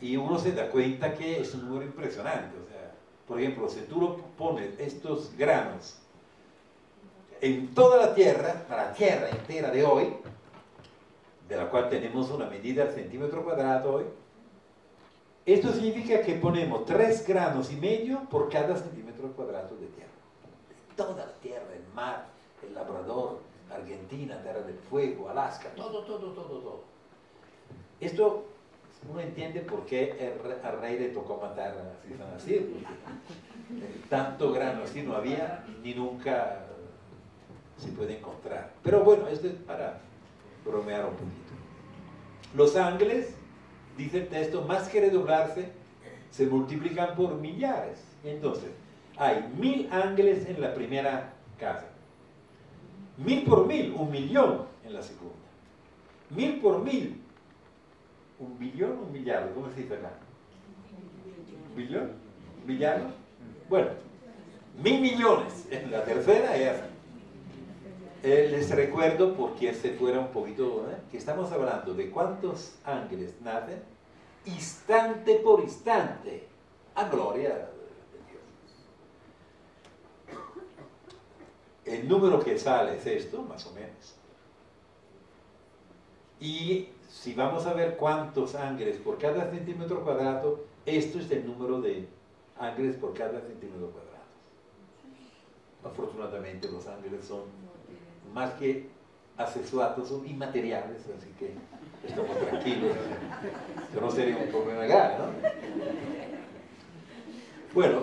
y uno se da cuenta que es un número impresionante. O sea, por ejemplo, si tú lo pones estos granos en toda la Tierra entera de hoy, de la cual tenemos una medida al centímetro cuadrado hoy, esto significa que ponemos 3,5 granos por cada centímetro cuadrado de tierra. Toda la tierra, el mar, el Labrador, Argentina, Tierra del Fuego, Alaska, todo. Esto uno entiende por qué al rey le tocó matar a Sisanassir, porque tanto grano así no había ni nunca se puede encontrar. Pero bueno, esto es para bromear un poquito. Los ángeles, dice el texto, más que redoblarse, se multiplican por millares. Entonces, hay 1000 ángeles en la primera casa. 1000 por 1000, 1.000.000 en la segunda. 1000 por 1000, 1 billón, 1 millardo, ¿cómo se dice acá? ¿1 billón? ¿Millardo? Bueno, 1000 millones en la tercera es así. Les recuerdo, porque se fuera un poquito, que estamos hablando de cuántos ángeles nacen instante por instante a gloria de Dios. el número que sale es esto, más o menos. Y si vamos a ver cuántos ángeles por cada centímetro cuadrado, esto es el número de ángeles por cada centímetro cuadrado. Afortunadamente los ángeles son más que accesorios, son inmateriales, así que estamos tranquilos. Eso no sería un problema grave, ¿no? Bueno,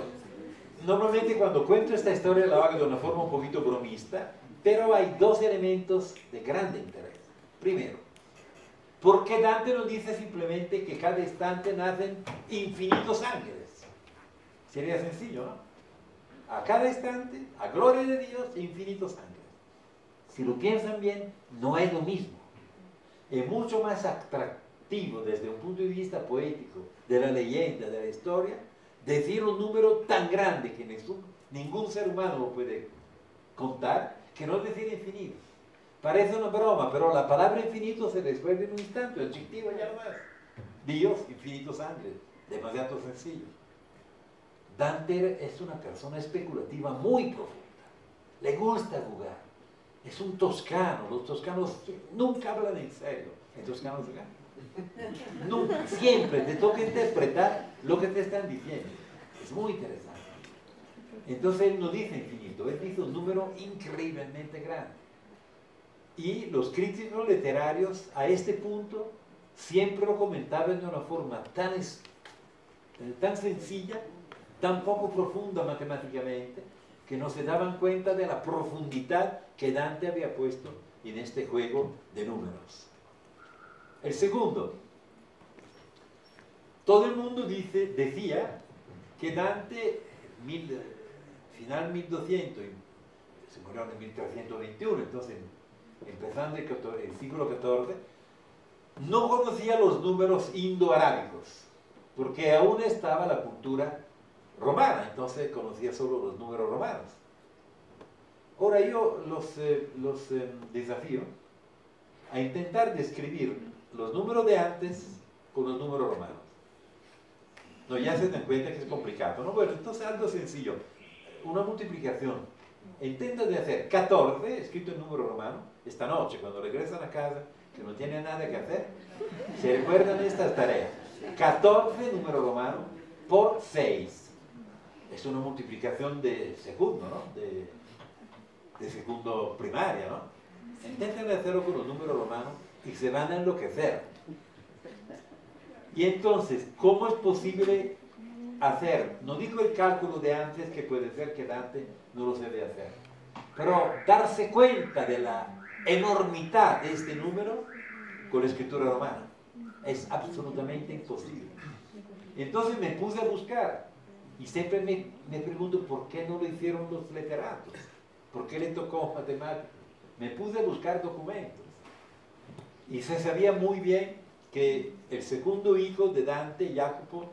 normalmente cuando cuento esta historia la hago de una forma un poquito bromista, pero hay dos elementos de grande interés. Primero, ¿por qué Dante nos dice simplemente que cada instante nacen infinitos ángeles? Sería sencillo, ¿no? A cada instante, a gloria de Dios, infinitos ángeles. Si lo piensan bien, no es lo mismo. Es mucho más atractivo desde un punto de vista poético, de la leyenda, de la historia, decir un número tan grande que ningún ser humano lo puede contar, que no decir infinito. Parece una broma, pero la palabra infinito se resuelve en un instante, adjetivo ya no más. Dios, infinitos ángeles, demasiado sencillo. Dante es una persona especulativa muy profunda, le gusta jugar, es un toscano, los toscanos nunca hablan en serio, en toscano se gana. Nunca, siempre te toca interpretar lo que te están diciendo, es muy interesante. Entonces él no dice infinito, él dice un número increíblemente grande. Y los críticos literarios a este punto siempre lo comentaban de una forma tan sencilla, tan poco profunda matemáticamente, que no se daban cuenta de la profundidad que Dante había puesto en este juego de números. El segundo, todo el mundo decía que Dante, final 1200, se murió en 1321, entonces empezando el siglo XIV, no conocía los números indoarábicos, porque aún estaba la cultura romana, entonces conocía solo los números romanos. Ahora yo los desafío a intentar describir los números de antes con los números romanos. No, ya se dan cuenta que es complicado, ¿no? Bueno, entonces algo sencillo, una multiplicación. Intenta de hacer 14, escrito en número romano, esta noche cuando regresan a casa, que no tienen nada que hacer, se recuerdan estas tareas. 14, número romano, por 6. Es una multiplicación de segundo, ¿no? De segundo primaria, ¿no? Intenten hacerlo con los números romanos y se van a enloquecer. Y entonces, ¿cómo es posible hacer? No digo el cálculo de antes, que puede ser que Dante no lo debe hacer, pero darse cuenta de la enormidad de este número con la escritura romana. Es absolutamente imposible. Entonces me puse a buscar. Y siempre me pregunto por qué no lo hicieron los literatos, por qué le tocó matemáticas. Me puse a buscar documentos y se sabía muy bien que el segundo hijo de Dante, Jacopo,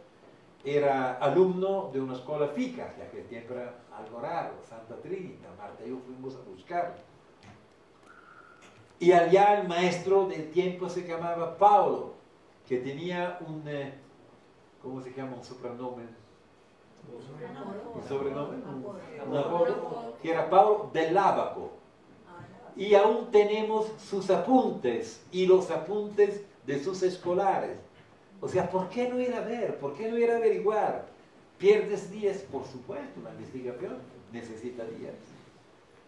era alumno de una escuela fica, ya que tiempo era algo raro, Santa Trinita. Marta y yo fuimos a buscarlo. Y allá el maestro del tiempo se llamaba Paolo, que tenía un, ¿cómo se llama? Un sobrenombre. Un sobrenombre, un apodo, que era Pablo del Lábaco. Y aún tenemos sus apuntes y los apuntes de sus escolares. O sea, ¿por qué no ir a ver? ¿Por qué no ir a averiguar? Pierdes días, por supuesto, una investigación necesita días.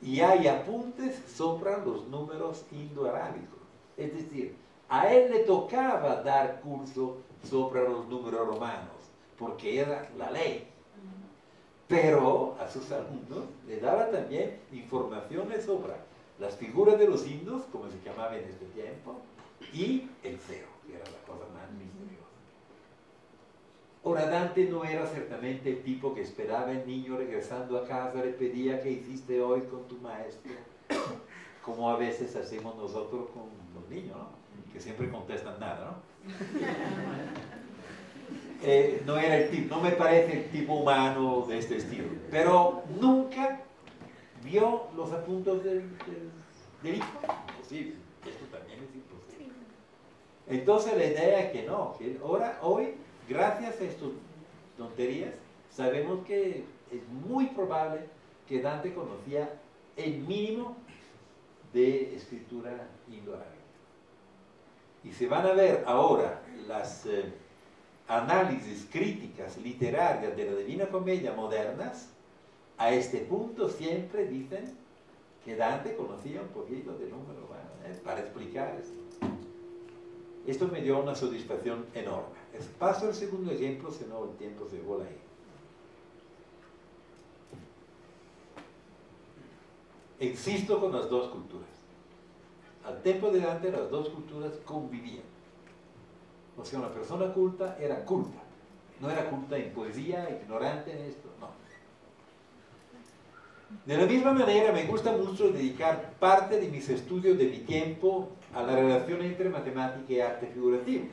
Y hay apuntes sobre los números indoarábicos. Es decir, a él le tocaba dar curso sobre los números romanos, porque era la ley. Pero a sus alumnos le daba también informaciones sobre las figuras de los indios, como se llamaba en este tiempo, y el cero, que era la cosa más misteriosa. Ahora, Dante no era ciertamente el tipo que esperaba el niño regresando a casa, le pedía qué hiciste hoy con tu maestro, como a veces hacemos nosotros con los niños, ¿no? Que siempre contestan nada, ¿no? No era el tipo, no me parece el tipo humano de este estilo, pero nunca vio los apuntes del hijo. Imposible, esto también es imposible. Entonces la idea es que no, que ahora, hoy, gracias a estas tonterías, sabemos que es muy probable que Dante conocía el mínimo de escritura indoarábica. Y se van a ver ahora las análisis críticas literarias de la Divina Comedia modernas. A este punto siempre dicen que Dante conocía un poquito de número, para explicar esto. Esto me dio una satisfacción enorme. Paso al segundo ejemplo, si no el tiempo se vuela ahí. Existo con las dos culturas. Al tiempo de Dante las dos culturas convivían. O sea, una persona culta era culta. No era culta en poesía, ignorante en esto, no. De la misma manera, me gusta mucho dedicar parte de mis estudios, de mi tiempo, a la relación entre matemática y arte figurativo.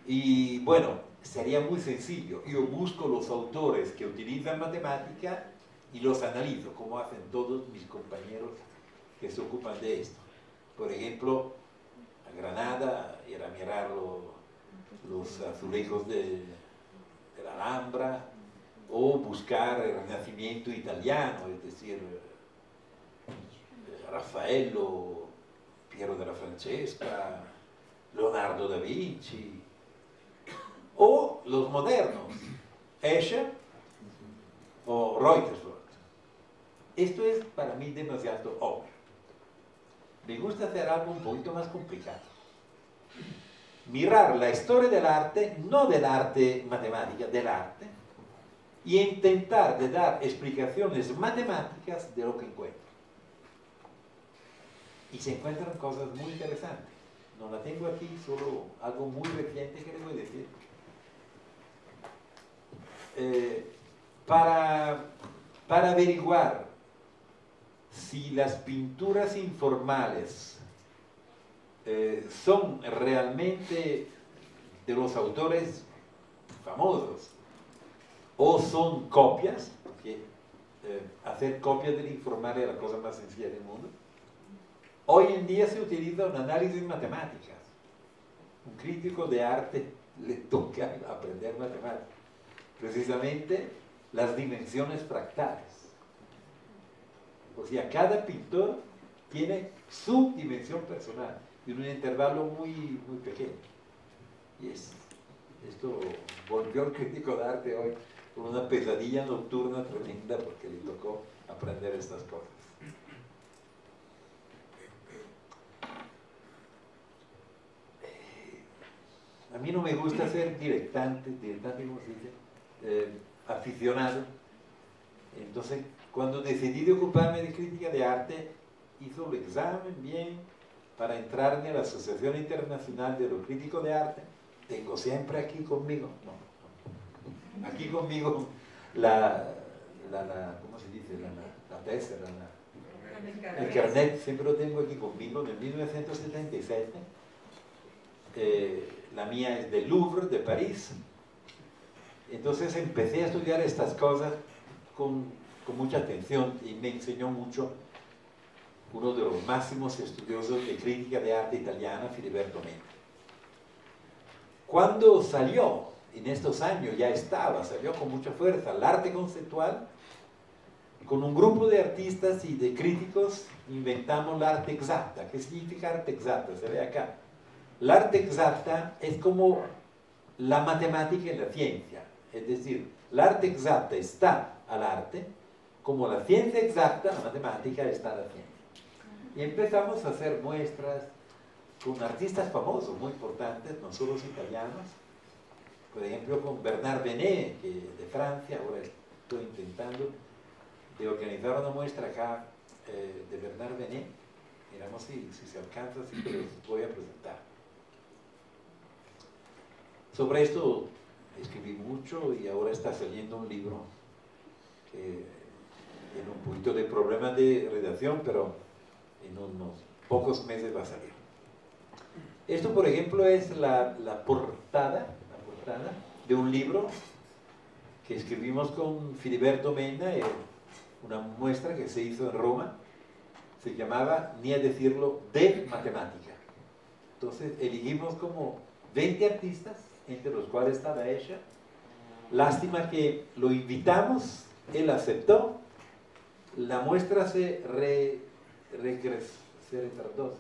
Y bueno, sería muy sencillo. Yo busco los autores que utilizan matemática y los analizo, como hacen todos mis compañeros que se ocupan de esto. Por ejemplo, a Granada, ir a mirar los azulejos de la Alhambra, o buscar el Renacimiento italiano, es decir, Raffaello, Piero della Francesca, Leonardo da Vinci, o los modernos, Escher o Reuterswald. Esto es para mí demasiado obvio. Me gusta hacer algo un poquito más complicado. Mirar la historia del arte, no del arte matemática, del arte, y intentar de dar explicaciones matemáticas de lo que encuentro. Y se encuentran cosas muy interesantes. No la tengo aquí, solo algo muy reciente que les voy a decir. Para averiguar si las pinturas informales son realmente de los autores famosos o son copias, porque hacer copias del informal es la cosa más sencilla del mundo. Hoy en día se utiliza un análisis matemáticas. Un crítico de arte le toca aprender matemáticas. Precisamente las dimensiones fractales. O sea, cada pintor tiene su dimensión personal en un intervalo muy, muy pequeño. Y esto volvió el crítico de arte hoy con una pesadilla nocturna tremenda porque le tocó aprender estas cosas. A mí no me gusta ser diletante, ¿cómo se dice? Aficionado. Entonces, cuando decidí de ocuparme de crítica de arte, hice el examen bien para entrar en la Asociación Internacional de los Críticos de Arte. Tengo siempre aquí conmigo, aquí conmigo ¿cómo se dice? La tesis, el carnet, siempre lo tengo aquí conmigo, en 1977. La mía es del Louvre, de París. Entonces empecé a estudiar estas cosas con mucha atención y me enseñó mucho uno de los máximos estudiosos de crítica de arte italiana, Filiberto Mena. Cuando salió, en estos años salió con mucha fuerza el arte conceptual, con un grupo de artistas y de críticos inventamos la arte exacta. ¿Qué significa arte exacta? Se ve acá. La arte exacta es como la matemática en la ciencia, es decir, la arte exacta está al arte, como la ciencia exacta, la matemática está a la ciencia. Y empezamos a hacer muestras con artistas famosos, muy importantes, no solo italianos, por ejemplo con Bernard Benet, de Francia. Ahora estoy intentando de organizar una muestra acá de Bernard Benet. Miramos si se alcanza, si los voy a presentar. Sobre esto escribí mucho y ahora está saliendo un libro que tiene un poquito de problemas de redacción, pero en unos pocos meses va a salir. Esto, por ejemplo, es la portada de un libro que escribimos con Filiberto Mena, una muestra que se hizo en Roma, se llamaba, ni a decirlo, de matemática. Entonces elegimos como 20 artistas, entre los cuales estaba ella. Lástima que lo invitamos, él aceptó, la muestra se retardó,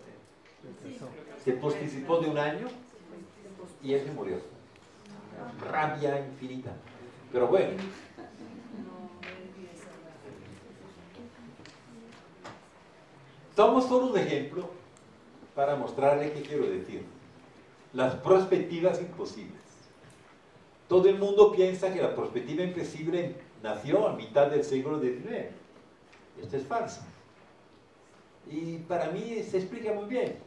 se posticipó de un año y él se murió. Una rabia infinita. Pero bueno. Somos solo un ejemplo para mostrarle qué quiero decir. Las perspectivas imposibles. Todo el mundo piensa que la perspectiva imposible nació a mitad del siglo XIX. Esto es falso. Y para mí se explica muy bien.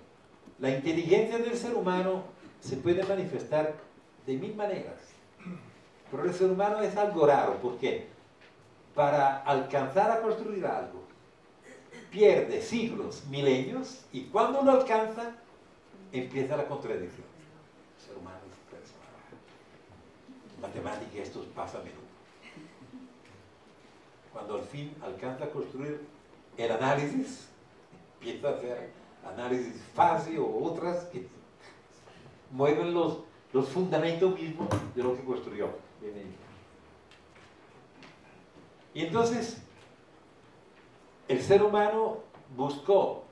La inteligencia del ser humano se puede manifestar de mil maneras. Pero el ser humano es algo raro, porque para alcanzar a construir algo, pierde siglos, milenios, y cuando lo alcanza, empieza la contradicción. El ser humano es personal. En matemática esto pasa a menudo. Cuando al fin alcanza a construir el análisis, empieza a hacer análisis fácil o otras que mueven los fundamentos mismos de lo que construyó. Y entonces, el ser humano buscó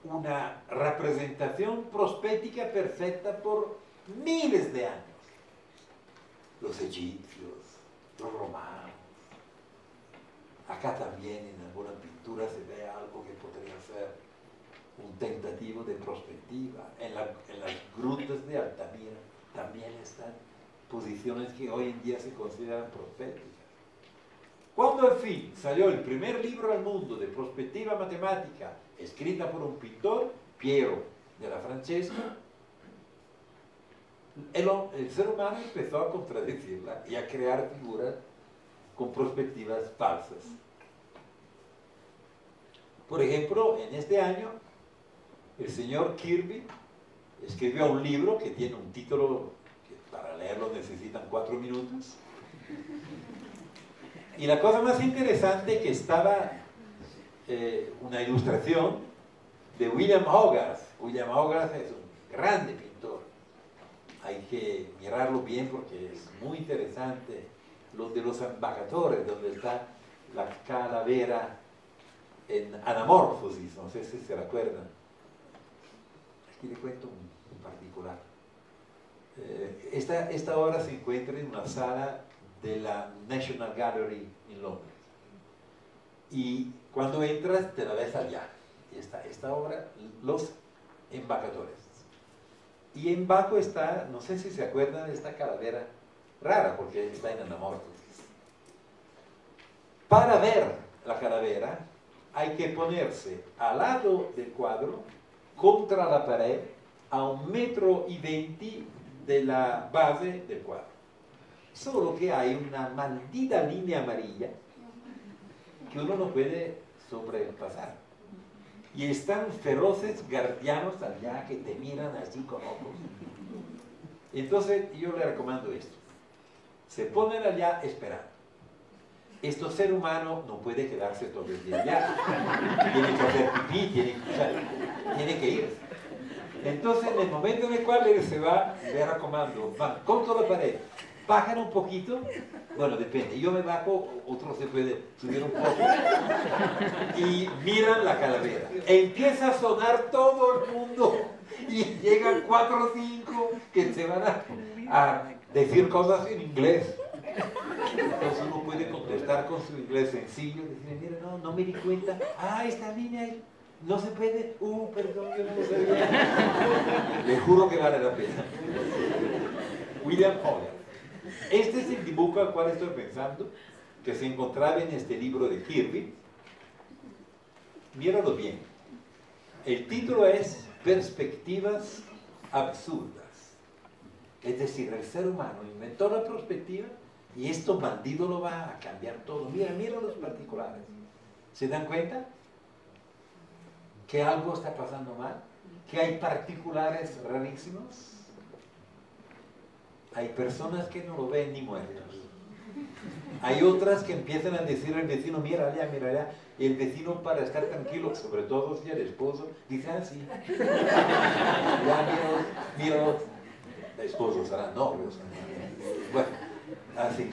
una representación prospética perfecta por miles de años. Los egipcios, los romanos. Acá también en alguna pintura se ve algo que podría ser un tentativo de prospectiva. En las grutas de Altamira también están posiciones que hoy en día se consideran proféticas. Cuando al fin salió el primer libro al mundo de prospectiva matemática, escrita por un pintor, Piero della Francesca, el ser humano empezó a contradecirla y a crear figuras con perspectivas falsas. Por ejemplo, en este año, el señor Kirby escribió un libro que tiene un título que para leerlo necesitan 4 minutos. Y la cosa más interesante que estaba una ilustración de William Hogarth. William Hogarth es un grande pintor. Hay que mirarlo bien porque es muy interesante. Lo de los embajadores, donde está la calavera en Anamorfosis, no sé si se recuerdan. Aquí le cuento un particular. Esta obra se encuentra en una sala de la National Gallery en Londres. Y cuando entras te la ves allá. Y está esta obra, Los Embajadores. Y en Baco está, no sé si se acuerdan de esta calavera rara, porque está en Anamorfosis. Para ver la calavera hay que ponerse al lado del cuadro, contra la pared, a 1,20 m de la base del cuadro. Solo que hay una maldita línea amarilla que uno no puede sobrepasar. Y están feroces guardianos allá que te miran así con ojos. Entonces yo le recomiendo esto. Se ponen allá esperando. Este ser humano no puede quedarse todo el día allá. Tiene que hacer pipí, tiene que ir. Entonces en el momento en el cual él se va, le recomiendo, van contra la pared, bajan un poquito, bueno, depende, yo me bajo, otro se puede subir un poco, y miran la calavera. Empieza a sonar todo el mundo, y llegan 4 o 5 que se van a decir cosas en inglés. Entonces uno puede contestar con su inglés sencillo, decir, mira, no me di cuenta, esta línea ahí, no se puede, perdón, yo no lo sabía. Le juro que vale la pena. William Hogarth. Este es el dibujo al cual estoy pensando, que se encontraba en este libro de Kirby. Míralo bien. El título es Perspectivas absurdas. Es decir, el ser humano inventó la perspectiva y esto bandido lo va a cambiar todo. Mira los particulares. ¿Se dan cuenta? Que algo está pasando mal, que hay particulares rarísimos. Hay personas que no lo ven ni muertos. Hay otras que empiezan a decir al vecino, mira allá, y el vecino, para estar tranquilo, sobre todo si el esposo, dice así. Mira, esposos serán novios. Bueno, así.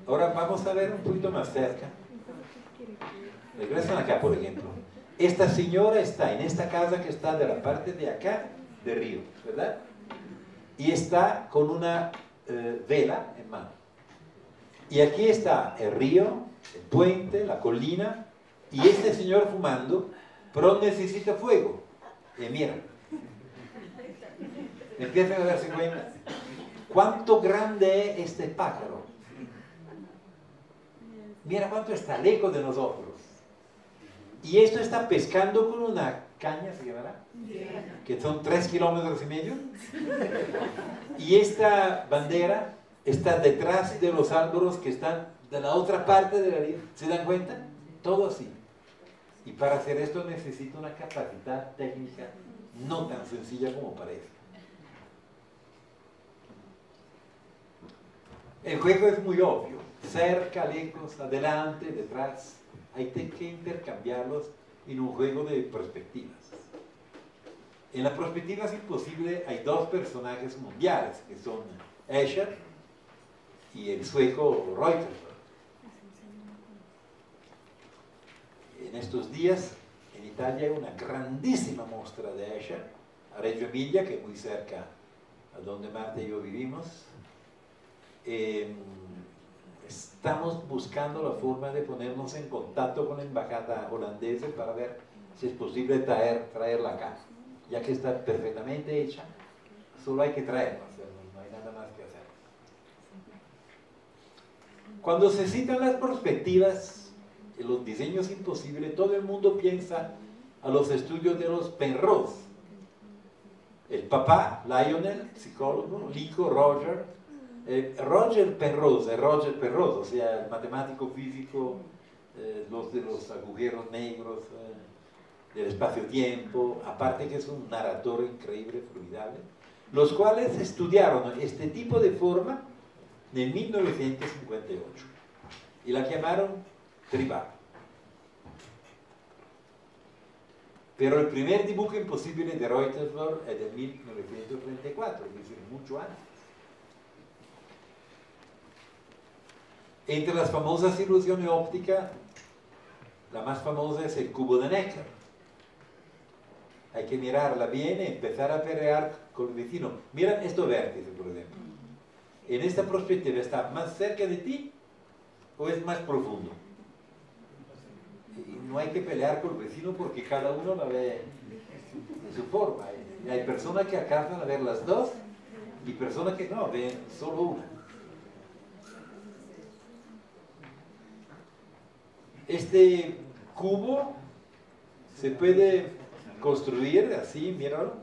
Ahora vamos a ver un poquito más cerca. Regresan acá, por ejemplo. Esta señora está en esta casa que está de la parte de acá de Río, ¿verdad? Y está con una vela en mano. Y aquí está el río, el puente, la colina, y este señor fumando, pero necesita fuego. Y mira, empiezan a darse cuenta cuánto grande es este pájaro. Mira cuánto está lejos de nosotros. Y esto está pescando con una caña, ¿se llamará? Que son 3,5 kilómetros. Y esta bandera está detrás de los árboles que están de la otra parte de la ría. ¿Se dan cuenta? Todo así. Y para hacer esto necesita una capacidad técnica no tan sencilla como parece. El juego es muy obvio. Cerca, lejos, adelante, detrás. Hay que intercambiarlos en un juego de perspectivas. En la perspectiva es imposible, hay dos personajes mundiales, que son Escher y el sueco Reutersberg. En estos días, en Italia, hay una grandísima muestra de Escher, a Reggio Emilia, que es muy cerca a donde Marta y yo vivimos. Estamos buscando la forma de ponernos en contacto con la embajada holandesa para ver si es posible traerla acá. Ya que está perfectamente hecha, solo hay que traerla, no hay nada más que hacer. Cuando se citan las perspectivas y los diseños imposibles, todo el mundo piensa a los estudios de los Penrose. El papá, Lionel, psicólogo, el hijo, Roger. Roger Penrose, o sea, el matemático físico, los de los agujeros negros, del espacio-tiempo, aparte que es un narrador increíble, formidable, los cuales estudiaron este tipo de forma en 1958 y la llamaron tribal. Pero el primer dibujo imposible de Reutersberg es de 1934, es decir, mucho antes. Entre las famosas ilusiones ópticas, la más famosa es el cubo de Necker. Hay que mirarla bien y empezar a pelear con el vecino. Mira estos vértices, por ejemplo. En esta perspectiva, ¿está más cerca de ti o es más profundo? Y no hay que pelear con el vecino porque cada uno la ve de su forma. Y hay personas que alcanzan a ver las dos y personas que no, ven solo una. Este cubo se puede construir así, míralo.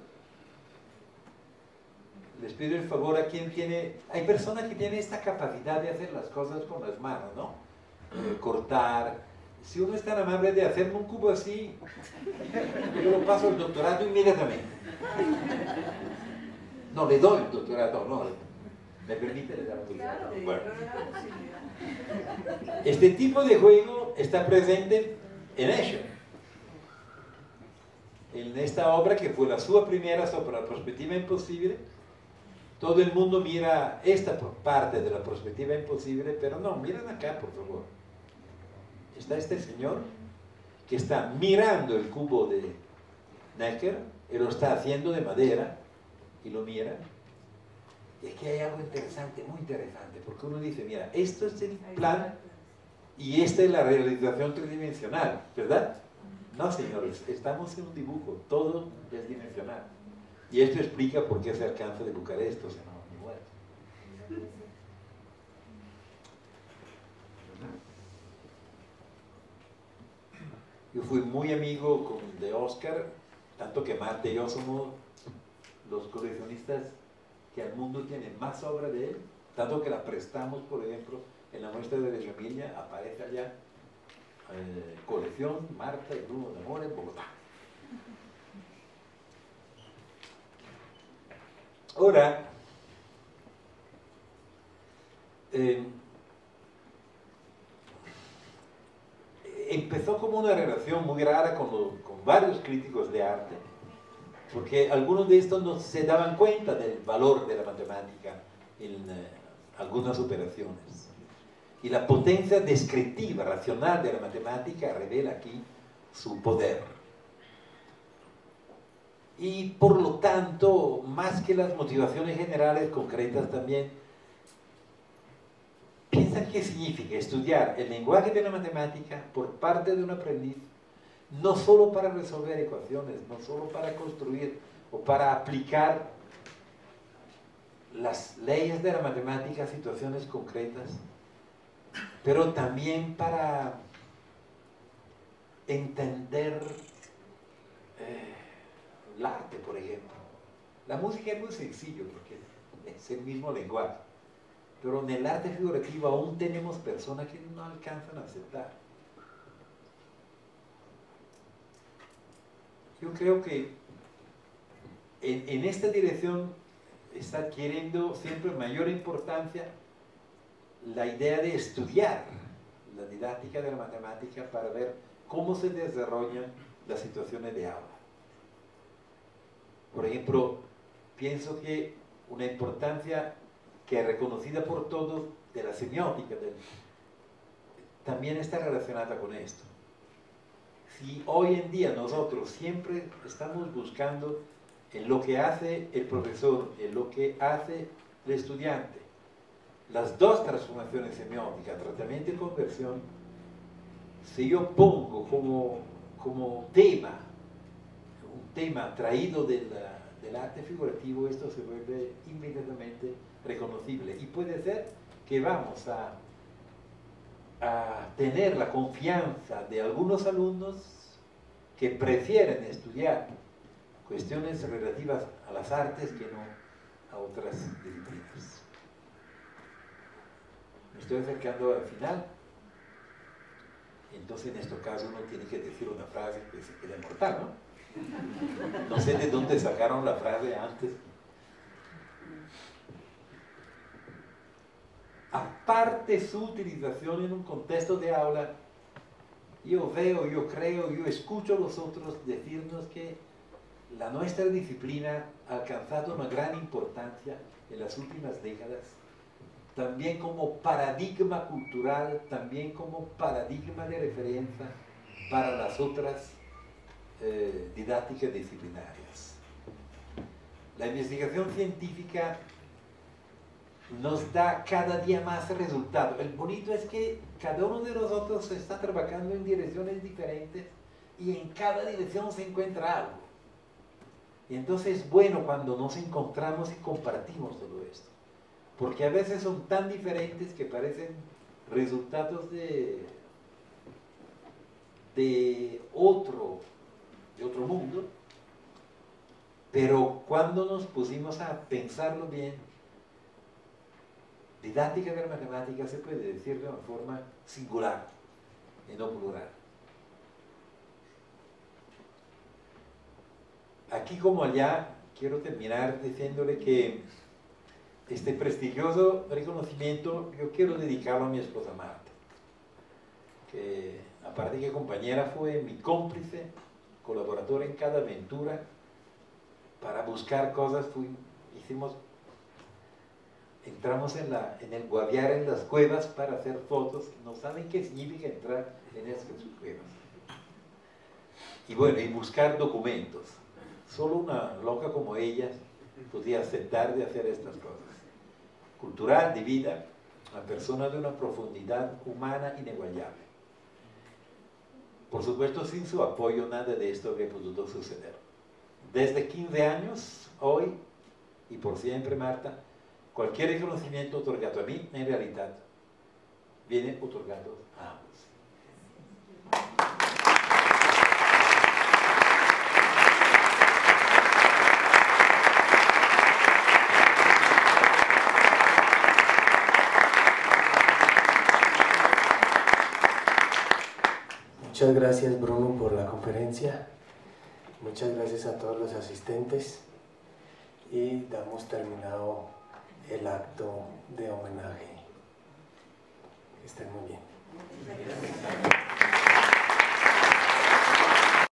Les pido el favor a quien tiene... Hay personas que tienen esta capacidad de hacer las cosas con las manos, ¿no? Cortar. Si uno es tan amable de hacerme un cubo así, yo lo paso el doctorado inmediatamente. No, le doy el doctorado, no. ¿Me permite? Le damos el doctorado. Bueno. Este tipo de juego está presente en Escher. En esta obra, que fue la sua primera sobre la perspectiva imposible, todo el mundo mira esta parte de la perspectiva imposible, pero no, miren acá, por favor. Está este señor que está mirando el cubo de Necker, y lo está haciendo de madera, y lo mira. Y aquí hay algo interesante, muy interesante, porque uno dice, mira, esto es el plan y esta es la realización tridimensional, ¿verdad? No, señores, estamos en un dibujo, todo es dimensional. Y esto explica por qué se alcanza de Bucarest, o sea, no, ni muerto. Yo fui muy amigo de Oscar, tanto que Marta y yo somos los coleccionistas que al mundo tienen más obra de él, tanto que la prestamos, por ejemplo, en la muestra de Reggio Emilia, aparece allá, colección Marta y Bruno D'Amore en Bogotá. Ahora, empezó como una relación muy rara con varios críticos de arte, porque algunos de estos no se daban cuenta del valor de la matemática en algunas operaciones. Y la potencia descriptiva, racional de la matemática revela aquí su poder. Y por lo tanto, más que las motivaciones generales, concretas también, piensan qué significa estudiar el lenguaje de la matemática por parte de un aprendiz, no solo para resolver ecuaciones, no solo para construir o para aplicar las leyes de la matemática a situaciones concretas, pero también para entender el arte, por ejemplo. La música es muy sencillo porque es el mismo lenguaje, pero en el arte figurativo aún tenemos personas que no alcanzan a aceptar. Yo creo que en esta dirección está adquiriendo siempre mayor importancia la idea de estudiar la didáctica de la matemática para ver cómo se desarrollan las situaciones de aula. Por ejemplo, pienso que una importancia que es reconocida por todos de la semiótica también está relacionada con esto. Si hoy en día nosotros siempre estamos buscando en lo que hace el profesor, en lo que hace el estudiante, las dos transformaciones semióticas, tratamiento y conversión, si yo pongo como tema, un tema traído del arte figurativo, esto se vuelve inmediatamente reconocible. Y puede ser que vamos a tener la confianza de algunos alumnos que prefieren estudiar cuestiones relativas a las artes que no a otras disciplinas. Me estoy acercando al final. Entonces en este caso uno tiene que decir una frase que se queda mortal, ¿no? No sé de dónde sacaron la frase antes. Aparte su utilización en un contexto de aula, yo veo, yo creo, yo escucho a los otros decirnos que la nuestra disciplina ha alcanzado una gran importancia en las últimas décadas, también como paradigma cultural, también como paradigma de referencia para las otras didácticas disciplinarias. La investigación científica nos da cada día más resultados. El bonito es que cada uno de nosotros está trabajando en direcciones diferentes y en cada dirección se encuentra algo. Y entonces es bueno cuando nos encontramos y compartimos todo esto, porque a veces son tan diferentes que parecen resultados de otro mundo, pero cuando nos pusimos a pensarlo bien, didáctica de la matemática se puede decir de una forma singular y no plural. Aquí como allá, quiero terminar diciéndole que este prestigioso reconocimiento yo quiero dedicarlo a mi esposa Marta, que aparte de que compañera fue mi cómplice, colaboradora en cada aventura, para buscar cosas entramos en el Guaviare, en las cuevas para hacer fotos, no saben qué significa entrar en esas cuevas. Y bueno, y buscar documentos. Solo una loca como ella podía aceptar de hacer estas cosas. Cultural, de vida, una persona de una profundidad humana inigualable. Por supuesto, sin su apoyo nada de esto habría podido suceder. Desde 15 años, hoy y por siempre, Marta, cualquier reconocimiento otorgado a mí, en realidad, viene otorgado a ambos. Muchas gracias, Bruno, por la conferencia. Muchas gracias a todos los asistentes y damos terminado el acto de homenaje. Que estén muy bien.